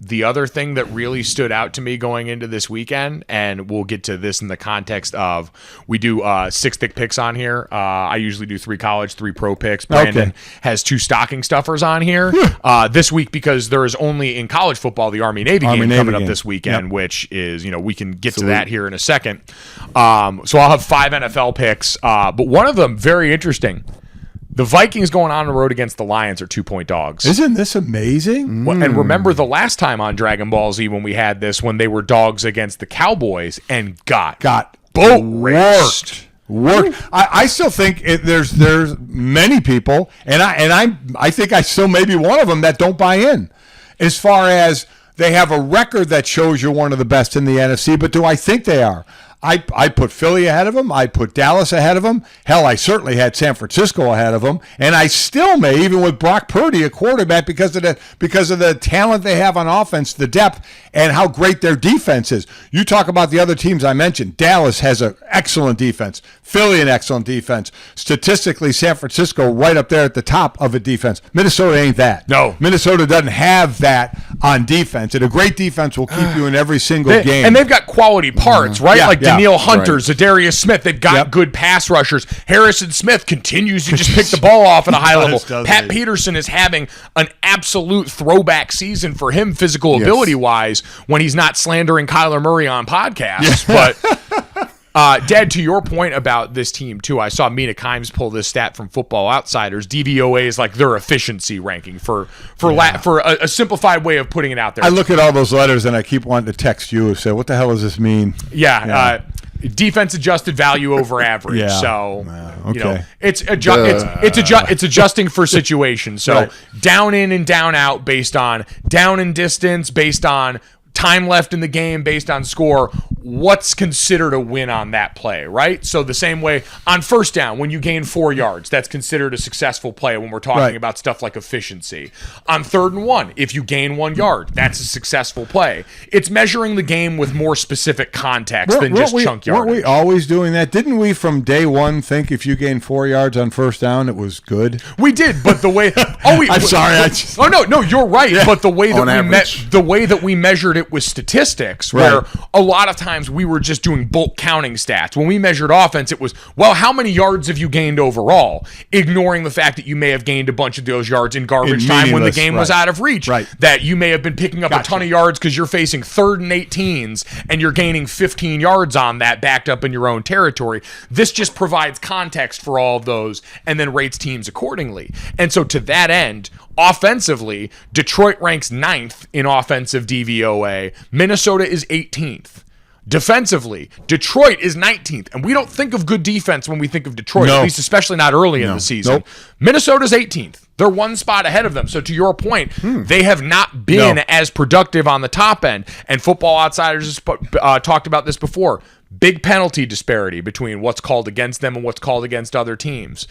the other thing that really stood out to me going into this weekend, and we'll get to this in the context of, we do 6 thick picks on here. I usually do 3 college, 3 pro picks. Brandon has 2 stocking stuffers on here this week, because there is only in college football the Army-Navy game coming up this weekend, which is, we can get to that here in a second. So I'll have 5 NFL picks, but one of them very interesting. The Vikings going on the road against the Lions are 2-point dogs. Isn't this amazing? And remember the last time on Dragon Ball Z when we had this, when they were dogs against the Cowboys and got boat raced. Worked. I still think there's many people, and I think I still may be one of them, that don't buy in. As far as they have a record that shows you're one of the best in the NFC, but do I think they are? I put Philly ahead of them. I put Dallas ahead of them. Hell, I certainly had San Francisco ahead of them, and I still may, even with Brock Purdy, a quarterback, because of the talent they have on offense, the depth, and how great their defense is. You talk about the other teams I mentioned. Dallas has an excellent defense. Philly, an excellent defense. Statistically, San Francisco right up there at the top of a defense. Minnesota ain't that. No. Minnesota doesn't have that on defense, and a great defense will keep you in every single game. And they've got quality parts, right? Daniil Hunter, Zadarius Smith. They've got good pass rushers. Harrison Smith continues to just pick the ball off at a high level. Pat Peterson is having an absolute throwback season for him, physical ability-wise, when he's not slandering Kyler Murray on podcasts. But Dad, to your point about this team, too, I saw Mina Kimes pull this stat from Football Outsiders. DVOA is like their efficiency ranking for a simplified way of putting it out there. I look at all those letters and I keep wanting to text you and say, what the hell does this mean? Yeah. Defense adjusted value over average. Yeah. So, okay. it's adjusting for situation. So right. Down in and down out based on down and distance, based on time left in the game, based on score, what's considered a win on that play, right? So the same way on first down, when you gain 4 yards, that's considered a successful play when we're talking about stuff like efficiency. On 3rd and 1, if you gain 1 yard, that's a successful play. It's measuring the game with more specific context than just chunk yardage. Weren't we always doing that? Didn't we from day one think if you gained 4 yards on first down, it was good? We did, but the way I'm sorry. No, you're right. Yeah. But the way that we measured it with statistics, where a lot of times we were just doing bulk counting stats. When we measured offense, it was, well, how many yards have you gained overall? Ignoring the fact that you may have gained a bunch of those yards in garbage time when the game was out of reach. Right. That you may have been picking up a ton of yards because you're facing 3rd and 18s and you're gaining 15 yards on that backed up in your own territory. This just provides context for all of those and then rates teams accordingly. And so to that end, offensively, Detroit ranks 9th in offensive DVOA. Minnesota is 18th. Defensively, Detroit is 19th. And we don't think of good defense when we think of Detroit, at least especially not early in the season. Nope. Minnesota's 18th. They're 1 spot ahead of them. So to your point, they have not been as productive on the top end. And Football Outsiders has talked about this before. Big penalty disparity between what's called against them and what's called against other teams.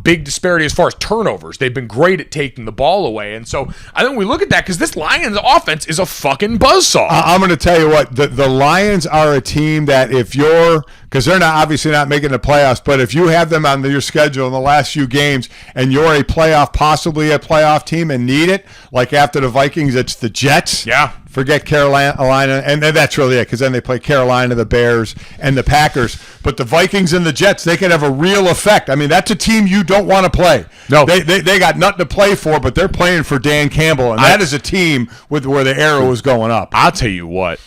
Big disparity as far as turnovers. They've been great at taking the ball away. And so I think we look at that because this Lions offense is a fucking buzzsaw. I'm going to tell you what, the Lions are a team that if you're, because they're not obviously not making the playoffs, but if you have them on your schedule in the last few games and you're a playoff, possibly a playoff team and need it, like after the Vikings, it's the Jets. Yeah. Forget Carolina, and that's really it, because then they play Carolina, the Bears, and the Packers. But the Vikings and the Jets, they can have a real effect. I mean, that's a team you don't want to play. No. They got nothing to play for, but they're playing for Dan Campbell, and that is a team with where the arrow is going up. I'll tell you what.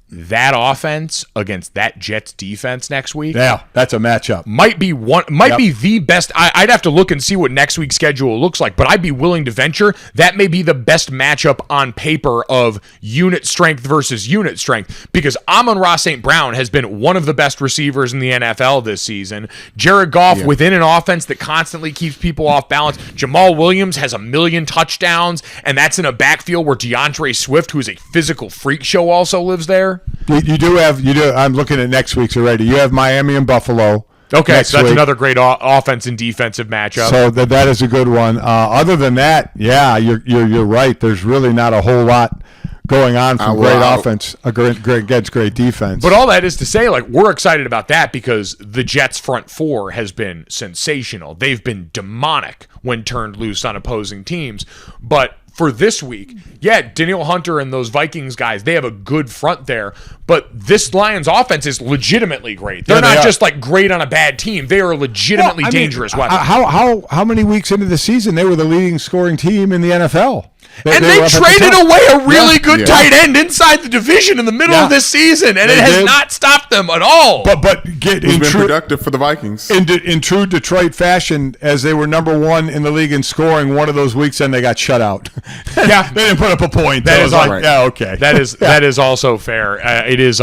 That offense against that Jets defense next week, that's a matchup. Might be the best. I'd have to look and see what next week's schedule looks like, but I'd be willing to venture that may be the best matchup on paper of unit strength versus unit strength, because Amon-Ra St. Brown has been one of the best receivers in the NFL this season. Jared Goff within an offense that constantly keeps people off balance. Jamal Williams has 1 million touchdowns, and that's in a backfield where DeAndre Swift, who is a physical freak show, also lives there. You do. I'm looking at next week's already. You have Miami and Buffalo. Okay, so that's another great offense and defensive matchup. So that is a good one. Other than that, you're right. There's really not a whole lot going on from great offense against great defense. But all that is to say, like, we're excited about that because the Jets' front four has been sensational. They've been demonic when turned loose on opposing teams. But for this week, Daniel Hunter and those Vikings guys, they have a good front there. But this Lions offense is legitimately great. They're not just like great on a bad team. They are a legitimately dangerous weapon. How many weeks into the season they were the leading scoring team in the NFL? They traded away a really good tight end inside the division in the middle of this season, and it has not stopped them at all. But been productive for the Vikings. In true Detroit fashion, as they were number 1 in the league in scoring one of those weeks, and they got shut out. They didn't put up a point. That is right. Okay. That is also fair. It is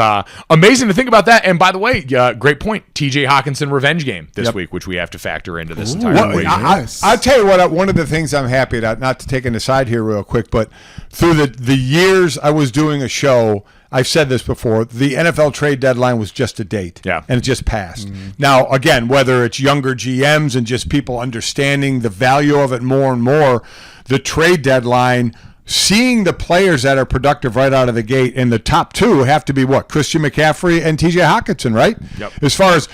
amazing to think about that. And by the way, great point. TJ Hawkinson revenge game this week, which we have to factor into this entire equation. I'll tell you what. One of the things I'm happy about, not to take an aside here real quick, but through the years I was doing a show, I've said this before, the NFL trade deadline was just a date. Yeah. And it just passed. Mm-hmm. Now, again, whether it's younger GMs and just people understanding the value of it more and more, the trade deadline, seeing the players that are productive right out of the gate, and the top 2 have to be what? Christian McCaffrey and TJ Hawkinson, right? Yep. As far as,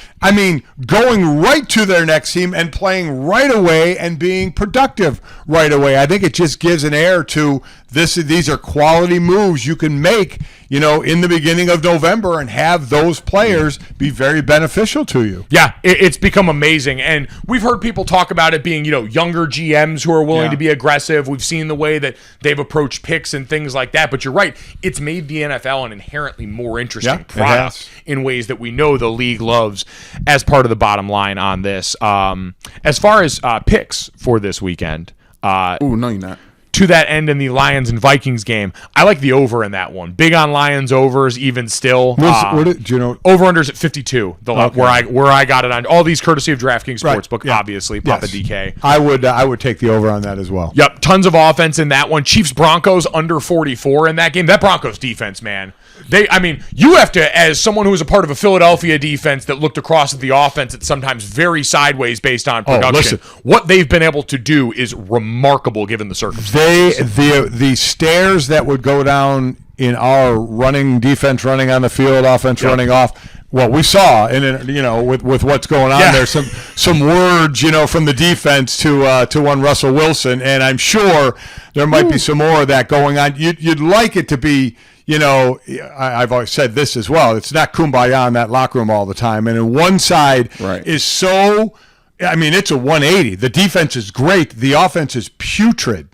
going right to their next team and playing right away and being productive right away. I think it just gives an air to These are quality moves you can make, in the beginning of November and have those players be very beneficial to you. Yeah, it's become amazing. And we've heard people talk about it being, younger GMs who are willing to be aggressive. We've seen the way that they've approached picks and things like that. But you're right. It's made the NFL an inherently more interesting product in ways that we know the league loves as part of the bottom line on this. As far as picks for this weekend. No, you're not. To that end in the Lions and Vikings game, I like the over in that one. Big on Lions overs, even still. Do you know? Over-unders at 52, where I got it on. All these courtesy of DraftKings Sportsbook, obviously, Papa DK. I would take the over on that as well. Yep, tons of offense in that one. Chiefs-Broncos under 44 in that game. That Broncos defense, man. You have to, as someone who was a part of a Philadelphia defense that looked across at the offense at sometimes very sideways based on production, what they've been able to do is remarkable given the circumstances. The stairs that would go down in our running defense, running on the field, offense running off. Well, we saw, and with what's going on there, some words, from the defense to one Russell Wilson, and I'm sure there might be some more of that going on. You'd like it to be. I've always said this as well. It's not kumbaya in that locker room all the time. And in one side is so, it's a 180. The defense is great. The offense is putrid.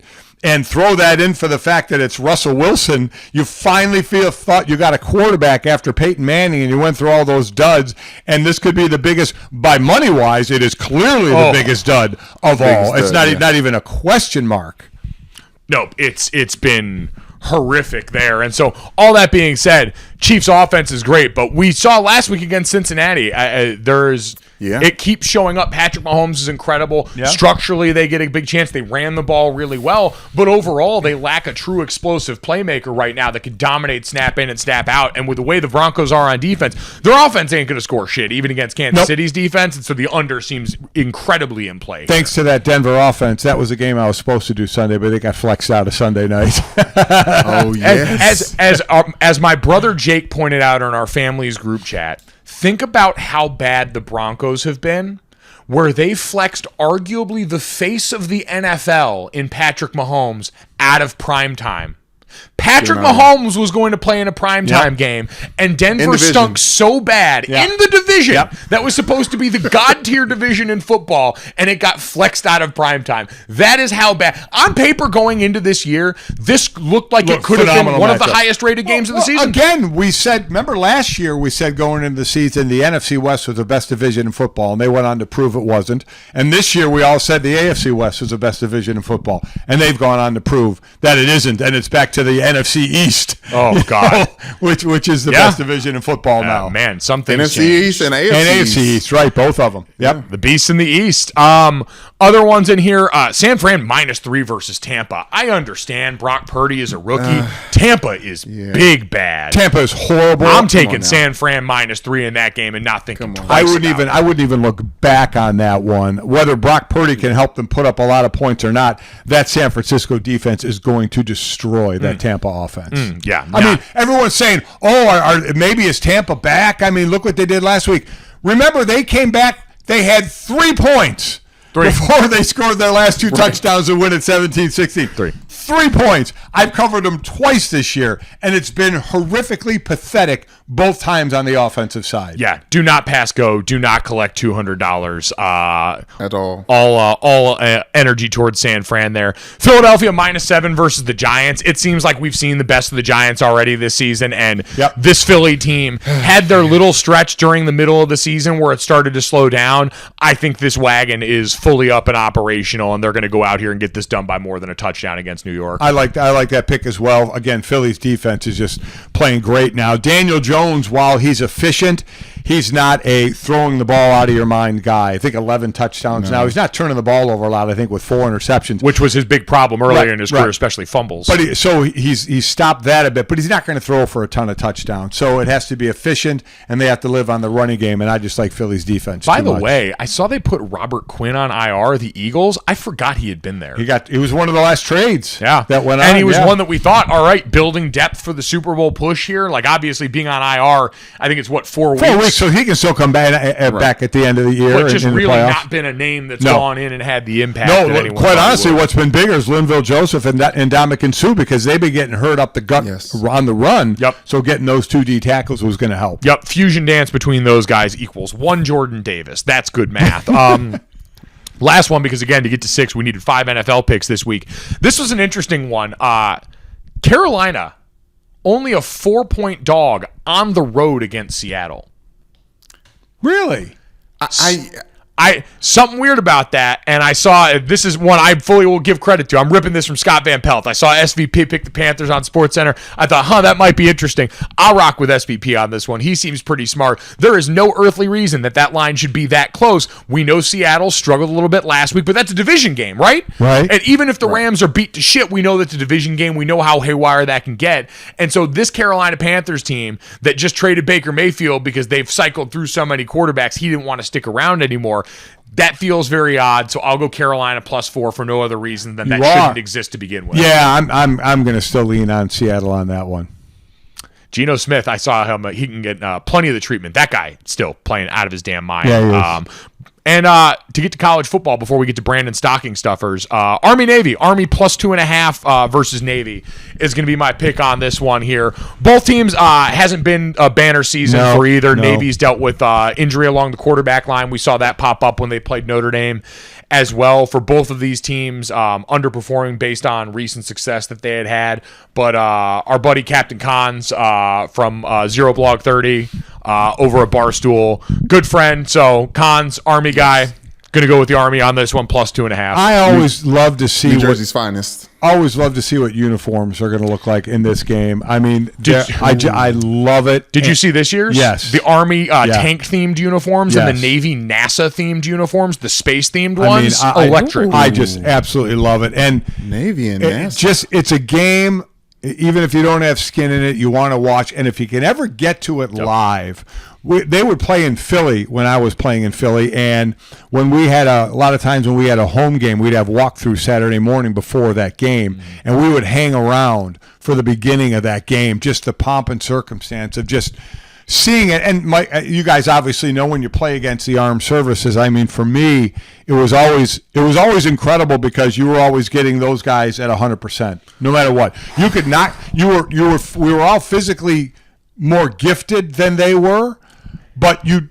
And throw that in for the fact that it's Russell Wilson. You finally thought you got a quarterback after Peyton Manning, and you went through all those duds. And this could be the biggest, by money-wise, it is clearly the biggest dud of all. It's not even a question mark. No, it's been horrific there. And so all that being said, Chiefs offense is great, but we saw last week against Cincinnati, it keeps showing up. Patrick Mahomes is incredible. Yeah. Structurally, they get a big chance. They ran the ball really well, but overall, they lack a true explosive playmaker right now that could dominate snap in and snap out. And with the way the Broncos are on defense, their offense ain't going to score shit, even against Kansas City's defense. And so the under seems incredibly in play. Thanks to that Denver offense. That was a game I was supposed to do Sunday, but they got flexed out of Sunday night. Oh, yes. As my brother Jake pointed out in our family's group chat, think about how bad the Broncos have been, where they flexed arguably the face of the NFL in Patrick Mahomes out of prime time. Patrick Mahomes was going to play in a primetime game, and Denver stunk so bad in the division that was supposed to be the god-tier division in football, and it got flexed out of primetime. That is how bad. On paper, going into this year, this looked like it could have been one of the highest-rated games of the season. Again, we said, remember last year we said going into the season, the NFC West was the best division in football, and they went on to prove it wasn't. And this year we all said the AFC West was the best division in football, and they've gone on to prove that it isn't, and it's back to the NFC East. Oh, God. which is the best division in football now. Man, something NFC East and AFC East, right, both of them. Yep. The beasts in the East. Other ones in here, San Fran -3 versus Tampa. I understand Brock Purdy is a rookie. Tampa is big bad. Tampa is horrible. I'm taking San Fran -3 in that game and not thinking twice I wouldn't even look back on that one. Whether Brock Purdy can help them put up a lot of points or not, that San Francisco defense is going to destroy that Tampa offense. I mean, everyone's saying, maybe is Tampa back? I mean, look what they did last week. Remember, they came back, they had 3 points before they scored their last 2 touchdowns to win at 17-16. 3 points. I've covered them twice this year, and it's been horrifically pathetic both times on the offensive side. Yeah, do not pass go. Do not collect $200 at all. All energy towards San Fran there. Philadelphia -7 versus the Giants. It seems like we've seen the best of the Giants already this season, and this Philly team had their little stretch during the middle of the season where it started to slow down. I think this wagon is fully up and operational, and they're going to go out here and get this done by more than a touchdown against New York. I like that pick as well. Again, Philly's defense is just playing great now. Daniel Jones, while he's efficient, he's not a throwing the ball out of your mind guy. I think 11 touchdowns now. He's not turning the ball over a lot, I think, with 4 interceptions. Which was his big problem earlier in his career, especially fumbles. But he's stopped that a bit, but he's not going to throw for a ton of touchdowns. So it has to be efficient, and they have to live on the running game, and I just like Philly's defense. By the way, I saw they put Robert Quinn on IR, the Eagles. I forgot he had been there. He was one of the last trades that went on. And he was one that we thought, all right, building depth for the Super Bowl push here. Like, obviously, being on IR, I think it's, 4 weeks? 4 weeks. so he can still come back at the end of the year. But just in really the not been a name that's gone in and had the impact. No, that anyone quite honestly, what's been bigger is Linville Joseph and Ndamukong Suh, because they've been getting hurt up the gut on the run. Yep. So getting those 2 D tackles was going to help. Yep. Fusion dance between those guys equals 1 Jordan Davis. That's good math. Last one, because again, to get to 6, we needed 5 NFL picks this week. This was an interesting one. Carolina, only a 4-point dog on the road against Seattle. Really? Something weird about that, and I saw, this is one I fully will give credit to. I'm ripping this from Scott Van Pelt. I saw SVP pick the Panthers on SportsCenter. I thought, that might be interesting. I'll rock with SVP on this one. He seems pretty smart. There is no earthly reason that line should be that close. We know Seattle struggled a little bit last week, but that's a division game, right? Right. And even if the Rams are beat to shit, we know that's a division game. We know how haywire that can get. And so this Carolina Panthers team that just traded Baker Mayfield because they've cycled through so many quarterbacks, he didn't want to stick around anymore. That feels very odd, so I'll go Carolina +4 for no other reason than that shouldn't exist to begin with. Yeah, I'm going to still lean on Seattle on that one. Geno Smith, I saw him. He can get plenty of the treatment. That guy still playing out of his damn mind. Yeah, he is. And to get to college football before we get to Brandon stocking stuffers, Army-Navy. Army +2.5 versus Navy is going to be my pick on this one here. Both teams hasn't been a banner season for either. Navy's dealt with injury along the quarterback line. We saw that pop up when they played Notre Dame as well. For both of these teams, underperforming based on recent success that they had. But our buddy Captain Cons from Zero Blog 30 over at Barstool, good friend. So Cons, Army guy, going to go with the Army on this one +2.5. I always love to see New Jersey's finest. Always love to see what uniforms are going to look like in this game. I mean, I love it. Did you see this year's? Yes. The Army tank-themed uniforms and the Navy NASA-themed uniforms, the space-themed ones. Electric. I just absolutely love it. And Navy and NASA. It's a game, even if you don't have skin in it, you want to watch. And if you can ever get to it live, they would play in Philly when I was playing in Philly. And when we had a lot of times when we had a home game, we'd have walkthrough Saturday morning before that game. And we would hang around for the beginning of that game, just the pomp and circumstance of just seeing it. And you guys obviously know when you play against the armed services. I mean, for me, it was always incredible because you were always getting those guys at 100%, no matter what. You could not. We were all physically more gifted than they were. But you'd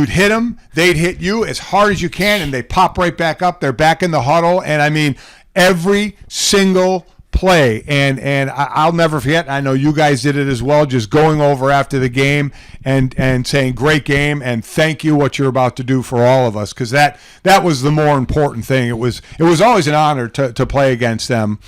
hit them, they'd hit you as hard as you can, and they pop right back up. They're back in the huddle, and I mean, every single play. And I'll never forget, I know you guys did it as well, just going over after the game and saying, great game, and thank you what you're about to do for all of us, because that was the more important thing. It was always an honor to play against them,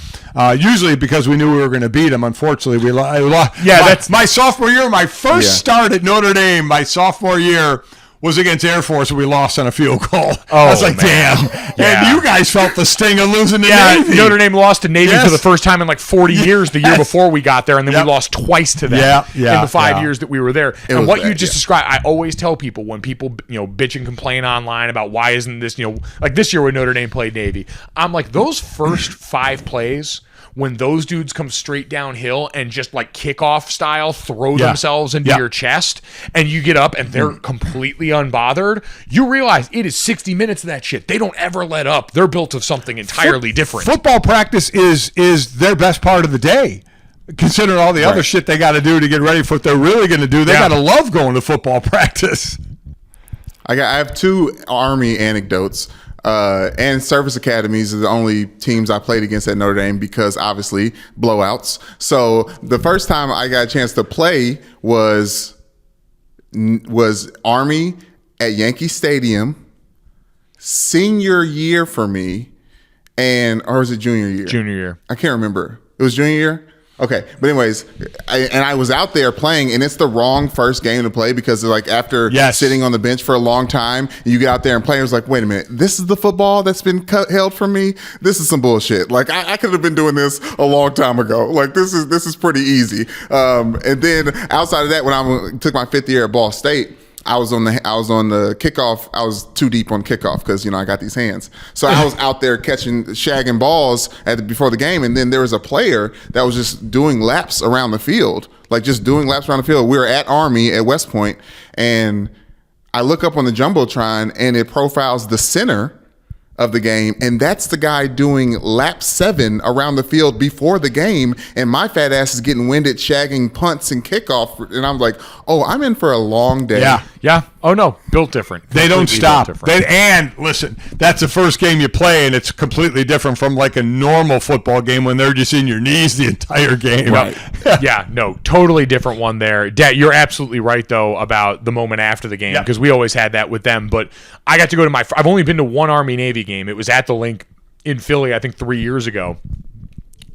usually because we knew we were going to beat them. Unfortunately, we lost. Yeah, that's my sophomore year, my first start at Notre Dame, my sophomore year, was against Air Force, and we lost on a field goal. I was like, damn. Yeah. And you guys felt the sting of losing to Navy. Notre Dame lost to Navy for the first time in like 40 years the year before we got there, and then we lost twice to them in the 5 years that we were there. And what you just described, I always tell people when people bitch and complain online about why isn't this, like this year when Notre Dame played Navy, I'm like, those first 5 plays, when those dudes come straight downhill and just like kickoff style throw themselves into your chest, and you get up and they're completely unbothered, you realize it is 60 minutes of that shit. They don't ever let up. They're built of something entirely different. Football practice is their best part of the day. Considering all the other shit they got to do to get ready for what they're really going to do, they got to love going to football practice. I have 2 Army anecdotes. And service academies are the only teams I played against at Notre Dame because obviously blowouts. So the first time I got a chance to play was Army at Yankee Stadium, senior year for me, or was it junior year? Junior year. I can't remember. It was junior year? Okay, but anyways, I was out there playing, and it's the wrong first game to play because like after sitting on the bench for a long time, you get out there and play. It was like, wait a minute, this is the football that's been held from me. This is some bullshit. Like I could have been doing this a long time ago. Like this is pretty easy. And then outside of that, when I took my 5th year at Ball State, I was on the kickoff. I was too deep on kickoff because I got these hands. So I was out there shagging balls before the game, and then there was a player that was just doing laps around the field, like just doing laps around the field. We were at Army at West Point, and I look up on the Jumbotron and it profiles the center of the game, and that's the guy doing lap 7 around the field before the game, and my fat ass is getting winded shagging punts and kickoff, and I'm like, oh, I'm in for a long day. Yeah. Oh no, built different. They don't stop. And listen, that's the first game you play, and it's completely different from like a normal football game when they're just in your knees the entire game. Right. Yeah, no, totally different one there. Dad, you're absolutely right though about the moment after the game, because we always had that with them. But I got to go to I've only been to one Army-Navy game. It was at the Link in Philly, I think 3 years ago.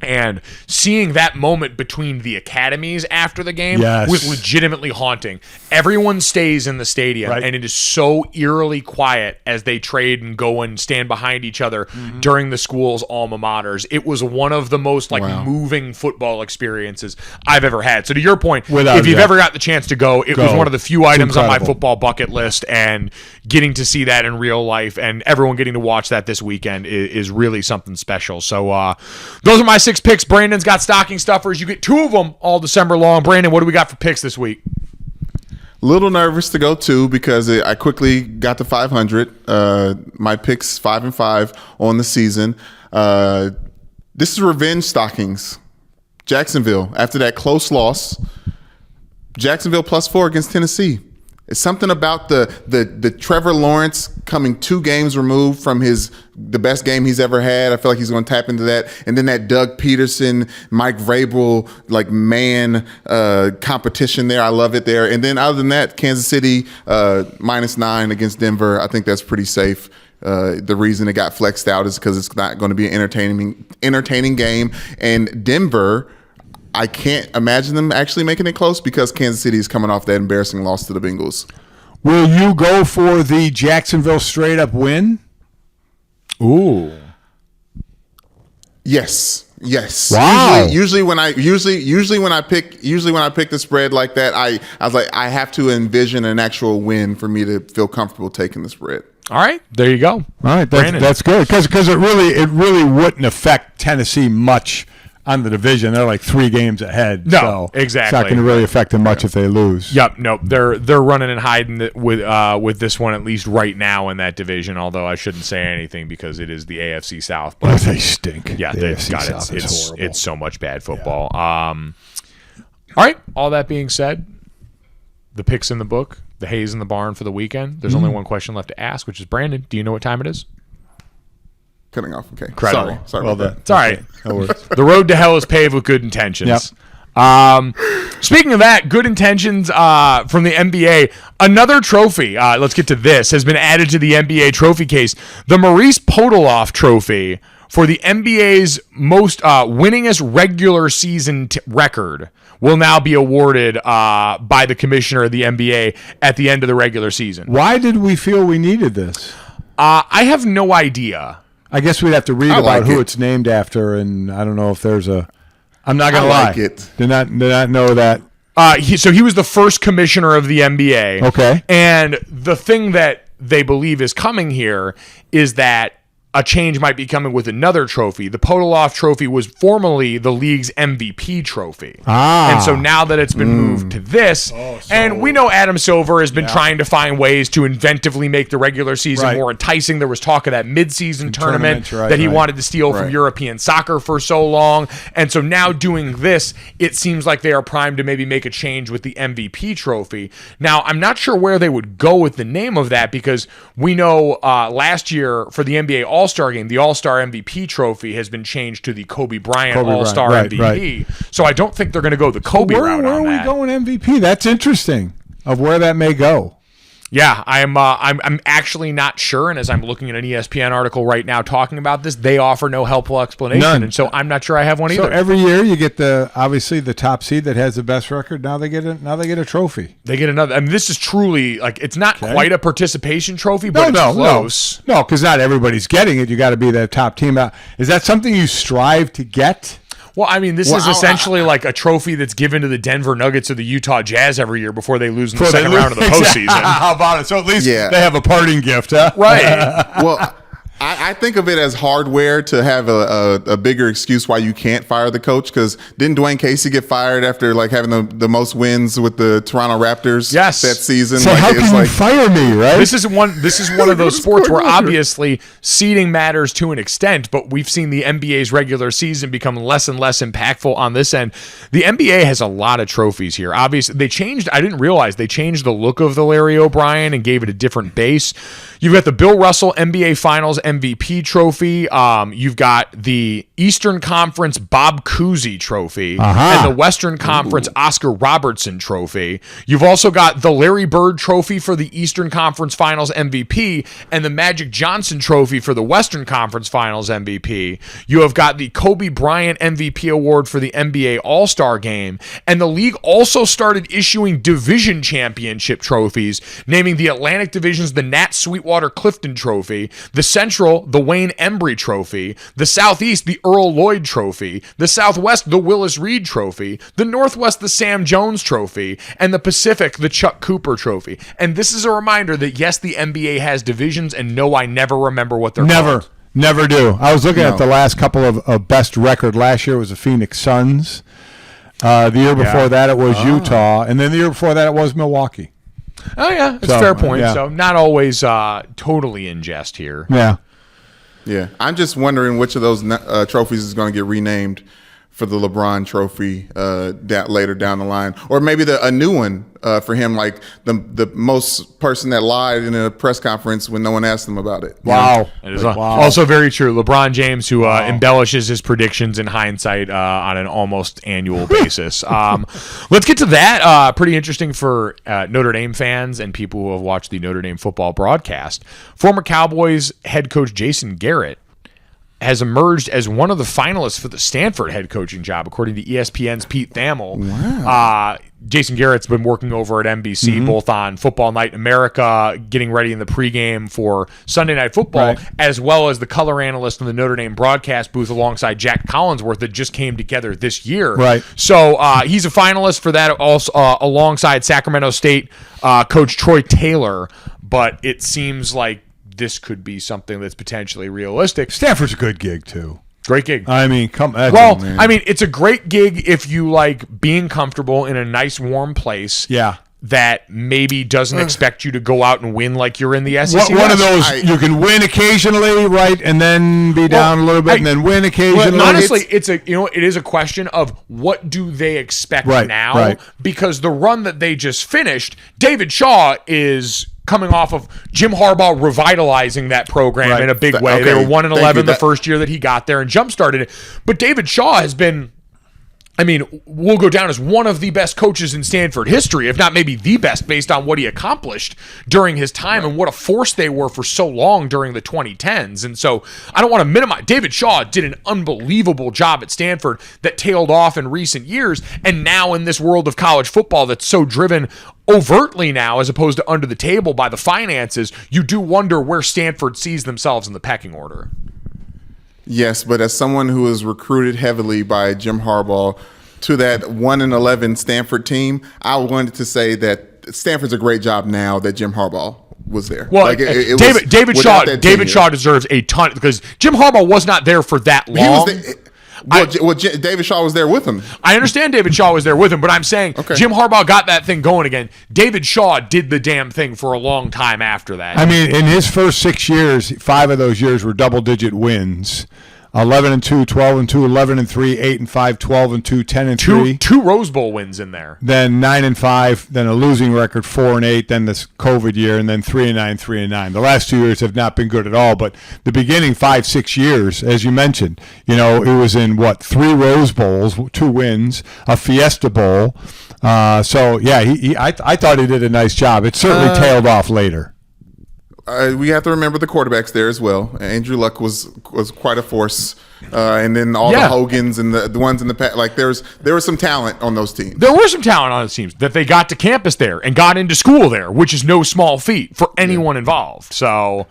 And seeing that moment between the academies after the game was legitimately haunting. Everyone stays in the stadium, and it is so eerily quiet as they trade and go and stand behind each other during the school's alma maters. It was one of the most moving football experiences I've ever had. So to your point, if you've ever got the chance to go, it was one of the few items on my football bucket list, and getting to see that in real life and everyone getting to watch that this weekend is really something special. So those are my 6 picks. Brandon's got stocking stuffers. You get 2 of them all December long. Brandon, what do we got for picks this week? Little nervous to go 2 because I quickly got to 500. My picks 5-5 on the season. This is revenge stockings. Jacksonville, after that close loss, Jacksonville +4 against Tennessee. It's something about the Trevor Lawrence coming 2 games removed from the best game he's ever had. I feel like he's going to tap into that. And then that Doug Peterson, Mike Vrabel, competition there. I love it there. And then other than that, Kansas City -9 against Denver. I think that's pretty safe. The reason it got flexed out is because it's not going to be an entertaining game. And Denver, I can't imagine them actually making it close because Kansas City is coming off that embarrassing loss to the Bengals. Will you go for the Jacksonville straight up win? Ooh. Yes. Wow. Usually when I pick the spread like that, I was like, I have to envision an actual win for me to feel comfortable taking the spread. All right, there you go. All right, that's good because it really wouldn't affect Tennessee much on the division. They're like 3 games ahead. No, so exactly. It's not going to really affect them much if they lose. Yep, no, they're running and hiding with this one at least right now in that division. Although I shouldn't say anything because it is the AFC South. But they stink. Yeah, the they've AFC got South it. is horrible. It's so much bad football. Yeah. All right. All that being said, the picks in the book, the hay's in the barn for the weekend. There's only one question left to ask, which is Brandon. Do you know what time it is? Cutting off. Okay. Incredible. Sorry well about that. It's all right. The road to hell is paved with good intentions. Yep. Speaking of that, good intentions from the NBA. Another trophy, let's get to this, has been added to the NBA trophy case. The Maurice Podoloff Trophy for the NBA's most winningest regular season record will now be awarded by the commissioner of the NBA at the end of the regular season. Why did we feel we needed this? I have no idea. I guess we'd have to read about who it's named after, and I don't know if there's a. I'm not gonna lie. Like it. Did not know that. So he was the first commissioner of the NBA. Okay. And the thing that they believe is coming here is that a change might be coming with another trophy. The Podoloff Trophy was formerly the league's MVP trophy. And so now that it's been moved to this, and we know Adam Silver has been trying to find ways to inventively make the regular season more enticing. There was talk of that midseason tournament that he wanted to steal from European soccer for so long. And so now doing this, it seems like they are primed to maybe make a change with the MVP trophy. Now, I'm not sure where they would go with the name of that because we know last year for the NBA All-Star game, the All-Star MVP trophy has been changed to the Kobe Bryant All-Star MVP. Right. So I don't think they're going to go the Kobe route on that. Where are we going MVP? That's interesting of where that may go. Yeah, I'm actually not sure, and as I'm looking at an ESPN article right now talking about this, they offer no helpful explanation, and so I'm not sure I have one either. So every year you get obviously the top seed that has the best record. Now they get a trophy. They get another. I mean, this is truly it's not quite a participation trophy, but it's close. No, because not everybody's getting it. You got to be the top team. Is that something you strive to get? Well, I mean, this is essentially like a trophy that's given to the Denver Nuggets or the Utah Jazz every year before they lose in the second round of the postseason. How about it? So at least they have a parting gift, huh? Right. Well, I think of it as hardware to have a bigger excuse why you can't fire the coach. Because didn't Dwayne Casey get fired after like having the most wins with the Toronto Raptors that season? So like, how can you fire me, right? This is one of those sports where obviously seeding matters to an extent, but we've seen the NBA's regular season become less and less impactful on this end. The NBA has a lot of trophies here. Obviously, I didn't realize they changed the look of the Larry O'Brien and gave it a different base. You've got the Bill Russell NBA Finals MVP trophy. You've got the Eastern Conference Bob Cousy trophy and the Western Conference Oscar Robertson trophy. You've also got the Larry Bird trophy for the Eastern Conference Finals MVP and the Magic Johnson trophy for the Western Conference Finals MVP. You have got the Kobe Bryant MVP award for the NBA All-Star Game. And the league also started issuing division championship trophies, naming the Atlantic Divisions the Nat Sweetwater Clifton Trophy, the Central the Wayne Embry Trophy, the Southeast the Earl Lloyd Trophy, the Southwest the Willis Reed Trophy, the Northwest the Sam Jones Trophy, and the Pacific the Chuck Cooper Trophy. And this is a reminder that yes, the NBA has divisions, and no, I never remember what they're called. Never do. I was looking at the last couple of best record. Last year was the Phoenix Suns. The year before that it was Utah, and then the year before that it was Milwaukee. Oh yeah, it's a fair point. Yeah. So not always totally in jest here. Yeah. I'm just wondering which of those trophies is going to get renamed for the LeBron Trophy later down the line, or maybe a new one for him, like the most person that lied in a press conference when no one asked him about it. Wow, it is also very true. LeBron James, who embellishes his predictions in hindsight on an almost annual basis. Let's get to that. Pretty interesting for Notre Dame fans and people who have watched the Notre Dame football broadcast. Former Cowboys head coach Jason Garrett has emerged as one of the finalists for the Stanford head coaching job, according to ESPN's Pete Thamel. Wow. Jason Garrett's been working over at NBC, both on Football Night in America, getting ready in the pregame for Sunday Night Football, as well as the color analyst in the Notre Dame broadcast booth alongside Jack Collinsworth that just came together this year. Right. So he's a finalist for that, also alongside Sacramento State coach Troy Taylor, but it seems like this could be something that's potentially realistic. Stanford's a good gig, too. Great gig. I mean, it's a great gig if you like being comfortable in a nice, warm place. Yeah. That maybe doesn't expect you to go out and win like you're in the SEC. One of those, you can win occasionally, right, and then be down a little bit, and then win occasionally. Well, honestly, it is a question of what do they expect now? Because the run that they just finished, David Shaw is coming off of Jim Harbaugh revitalizing that program in a big way. They were 1-11 the first year that he got there and jump-started it. But David Shaw has been, will go down as one of the best coaches in Stanford history, if not maybe the best, based on what he accomplished during his time and what a force they were for so long during the 2010s. And so I don't want to minimize. David Shaw did an unbelievable job at Stanford that tailed off in recent years. And now in this world of college football that's so driven overtly now as opposed to under the table by the finances, you do wonder where Stanford sees themselves in the pecking order. Yes, but as someone who was recruited heavily by Jim Harbaugh to that 1-11 Stanford team, I wanted to say that Stanford's a great job now that Jim Harbaugh was there. Well, David Shaw deserves a ton because Jim Harbaugh was not there for that long. David Shaw was there with him. I understand David Shaw was there with him, but I'm saying Jim Harbaugh got that thing going again. David Shaw did the damn thing for a long time after that. I mean, in his first 6 years, 5 of those years were double-digit wins. 11-2, 12-2, 11-3, 8-5, 12-2, 10-3. Two Rose Bowl wins in there. Then 9-5, then a losing record 4-8, then this COVID year, and then 3-9, 3-9. The last 2 years have not been good at all, but the beginning 5-6 years, as you mentioned, it was in 3 Rose Bowls, 2 wins, a Fiesta Bowl. I thought he did a nice job. It certainly tailed off later. We have to remember the quarterbacks there as well. Andrew Luck was quite a force, and then all the Hogans and the ones in the past. Like there was some talent on those teams. There were some talent on those teams that they got to campus there and got into school there, which is no small feat for anyone involved. So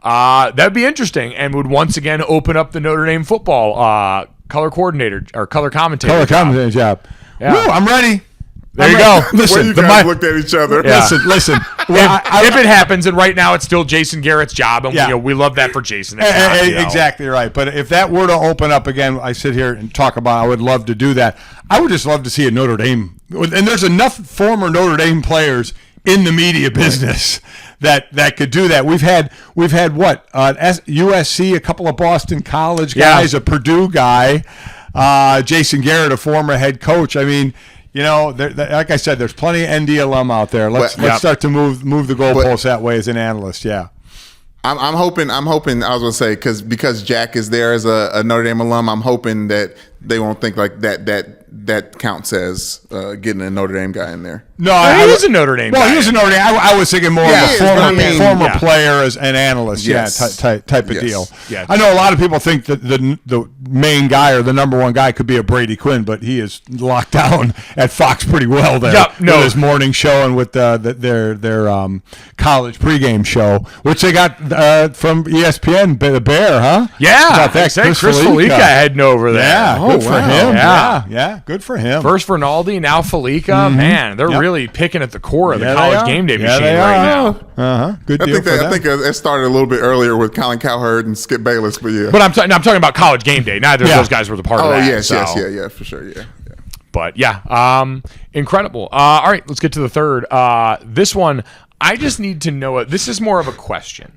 that'd be interesting, and would once again open up the Notre Dame football color coordinator or color commentator job. Yeah. Woo, I'm ready. There you go. Listen, you guys looked at each other. Yeah. Listen. If it happens, and right now it's still Jason Garrett's job, and we love that for Jason. Exactly right. But if that were to open up again, I sit here and talk about, I would love to do that. I would just love to see a Notre Dame, and there's enough former Notre Dame players in the media business that could do that. We've had what USC, a couple of Boston College guys, a Purdue guy, Jason Garrett, a former head coach. I mean, like I said, there's plenty of ND alum out there. Let's start to move the goalposts that way as an analyst. Yeah. I'm hoping. I was going to say because Jack is there as a Notre Dame alum. I'm hoping that they won't think like that counts as getting a Notre Dame guy in there. No, he is a Notre Dame guy. Well, he is a Notre Dame. I was thinking more of a former player as an analyst. Yes. Type of deal. Yeah. I know a lot of people think that the main guy or the number one guy could be a Brady Quinn, but he is locked down at Fox pretty well there. With his morning show and with their college pregame show, which they got from ESPN, the Bear, huh? Yeah. Chris Felica heading over there. Yeah. Good for him. Yeah. Good for him. First Rinaldi, now Felica. Man, they're really picking at the core of the college game day machine right now. Good deal for them. I think it started a little bit earlier with Colin Cowherd and Skip Bayless, but yeah. But I'm talking about college game day. Neither of those guys were the part of that. Yes, for sure, yeah. But incredible. All right, let's get to the third. This one, I just need to know it. This is more of a question.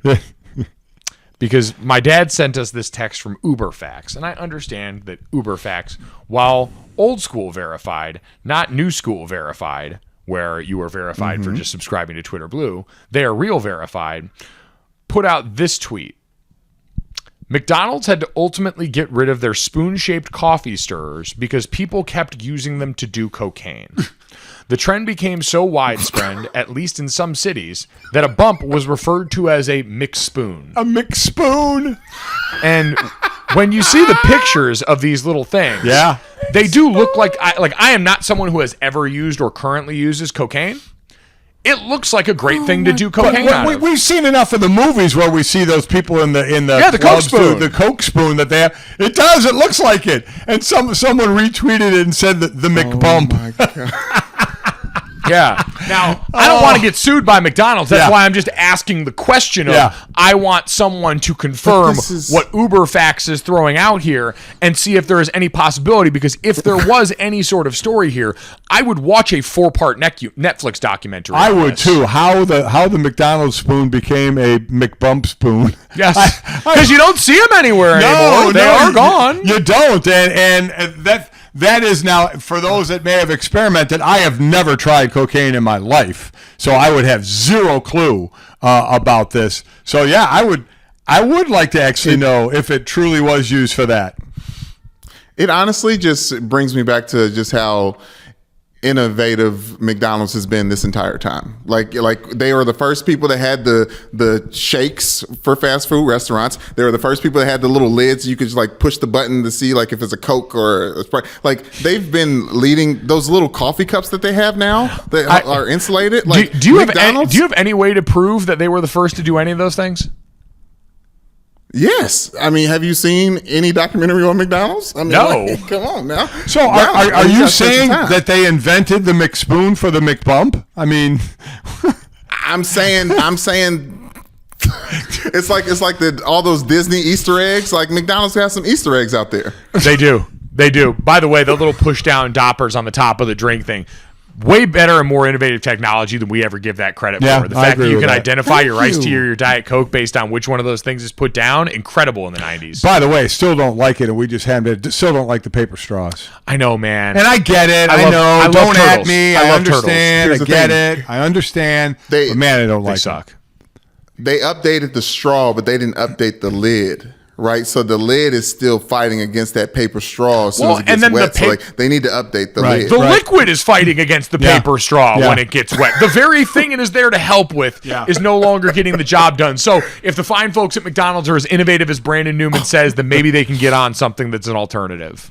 Because my dad sent us this text from UberFacts, and I understand that UberFacts, while old school verified, not new school verified, where you are verified for just subscribing to Twitter Blue, they are real verified, put out this tweet. McDonald's had to ultimately get rid of their spoon-shaped coffee stirrers because people kept using them to do cocaine. The trend became so widespread, at least in some cities, that a bump was referred to as a McSpoon. A McSpoon. And when you see the pictures of these little things, they do look like I am not someone who has ever used or currently uses cocaine. It looks like a great thing to do cocaine out of. We've seen enough of the movies where we see those people in the the Coke spoon, the Coke spoon that they have. It does. It looks like it. And someone retweeted it and said that the McBump. Oh my God. Yeah. Now, I don't want to get sued by McDonald's. That's why I'm just asking the question of I want someone to confirm what UberFacts is throwing out here and see if there is any possibility, because if there was any sort of story here, I would watch a 4-part Netflix documentary. I would too. How the McDonald's spoon became a McBump spoon. Yes. Because you don't see them anywhere anymore. They are gone. You don't. And that is now, for those that may have experimented, I have never tried cocaine in my life, so I would have zero clue about this. So yeah, I would like to actually know if it truly was used for that. It honestly just brings me back to just how innovative McDonald's has been this entire time. Like they were the first people that had the shakes for fast food restaurants. They were the first people that had the little lids. You could just like push the button to see like if it's a Coke or a Sprite. Like they've been leading those little coffee cups that they have now that are insulated. Like do you have any way to prove that they were the first to do any of those things? Yes. I mean, have you seen any documentary on McDonald's? I mean, no. Come on now. So are you saying that they invented the McSpoon for the McBump? I mean, I'm saying it's like all those Disney Easter eggs. Like McDonald's has some Easter eggs out there. They do. By the way, the little push down doppers on the top of the drink thing. Way better and more innovative technology than we ever give that credit for. The fact that you can identify your iced tea or your Diet Coke based on which one of those things is put down, incredible in the 90s. By the way, still don't like it, and we just haven't. Still don't like the paper straws. I know, man. And I get it. I know. Don't at me. I understand. I get it. I understand. But man, I don't like them. They updated the straw, but they didn't update the lid. Right, so the lid is still fighting against that paper straw as soon as it gets wet. So they need to update the lid. The liquid is fighting against the paper straw when it gets wet. The very thing it is there to help with is no longer getting the job done. So if the fine folks at McDonald's are as innovative as Brandon Newman says, then maybe they can get on something that's an alternative.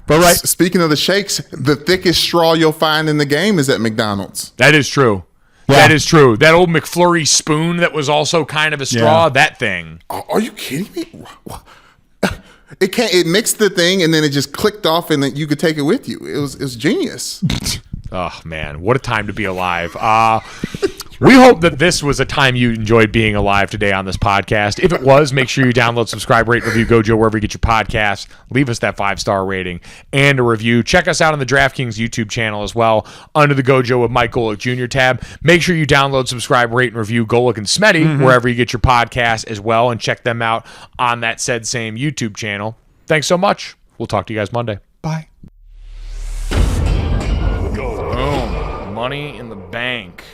But speaking of the shakes, the thickest straw you'll find in the game is at McDonald's. That is true. Yeah. That is true. That old McFlurry spoon that was also kind of a straw, that thing. Are you kidding me? It mixed the thing and then it just clicked off and then you could take it with you. It was genius. Oh, man. What a time to be alive. We hope that this was a time you enjoyed being alive today on this podcast. If it was, make sure you download, subscribe, rate, review Gojo wherever you get your podcasts. Leave us that 5-star rating and a review. Check us out on the DraftKings YouTube channel as well under the Gojo with Mike Golic Jr. tab. Make sure you download, subscribe, rate, and review Golic and Smetty wherever you get your podcasts as well, and check them out on that said same YouTube channel. Thanks so much. We'll talk to you guys Monday. Bye. Boom. Money in the bank.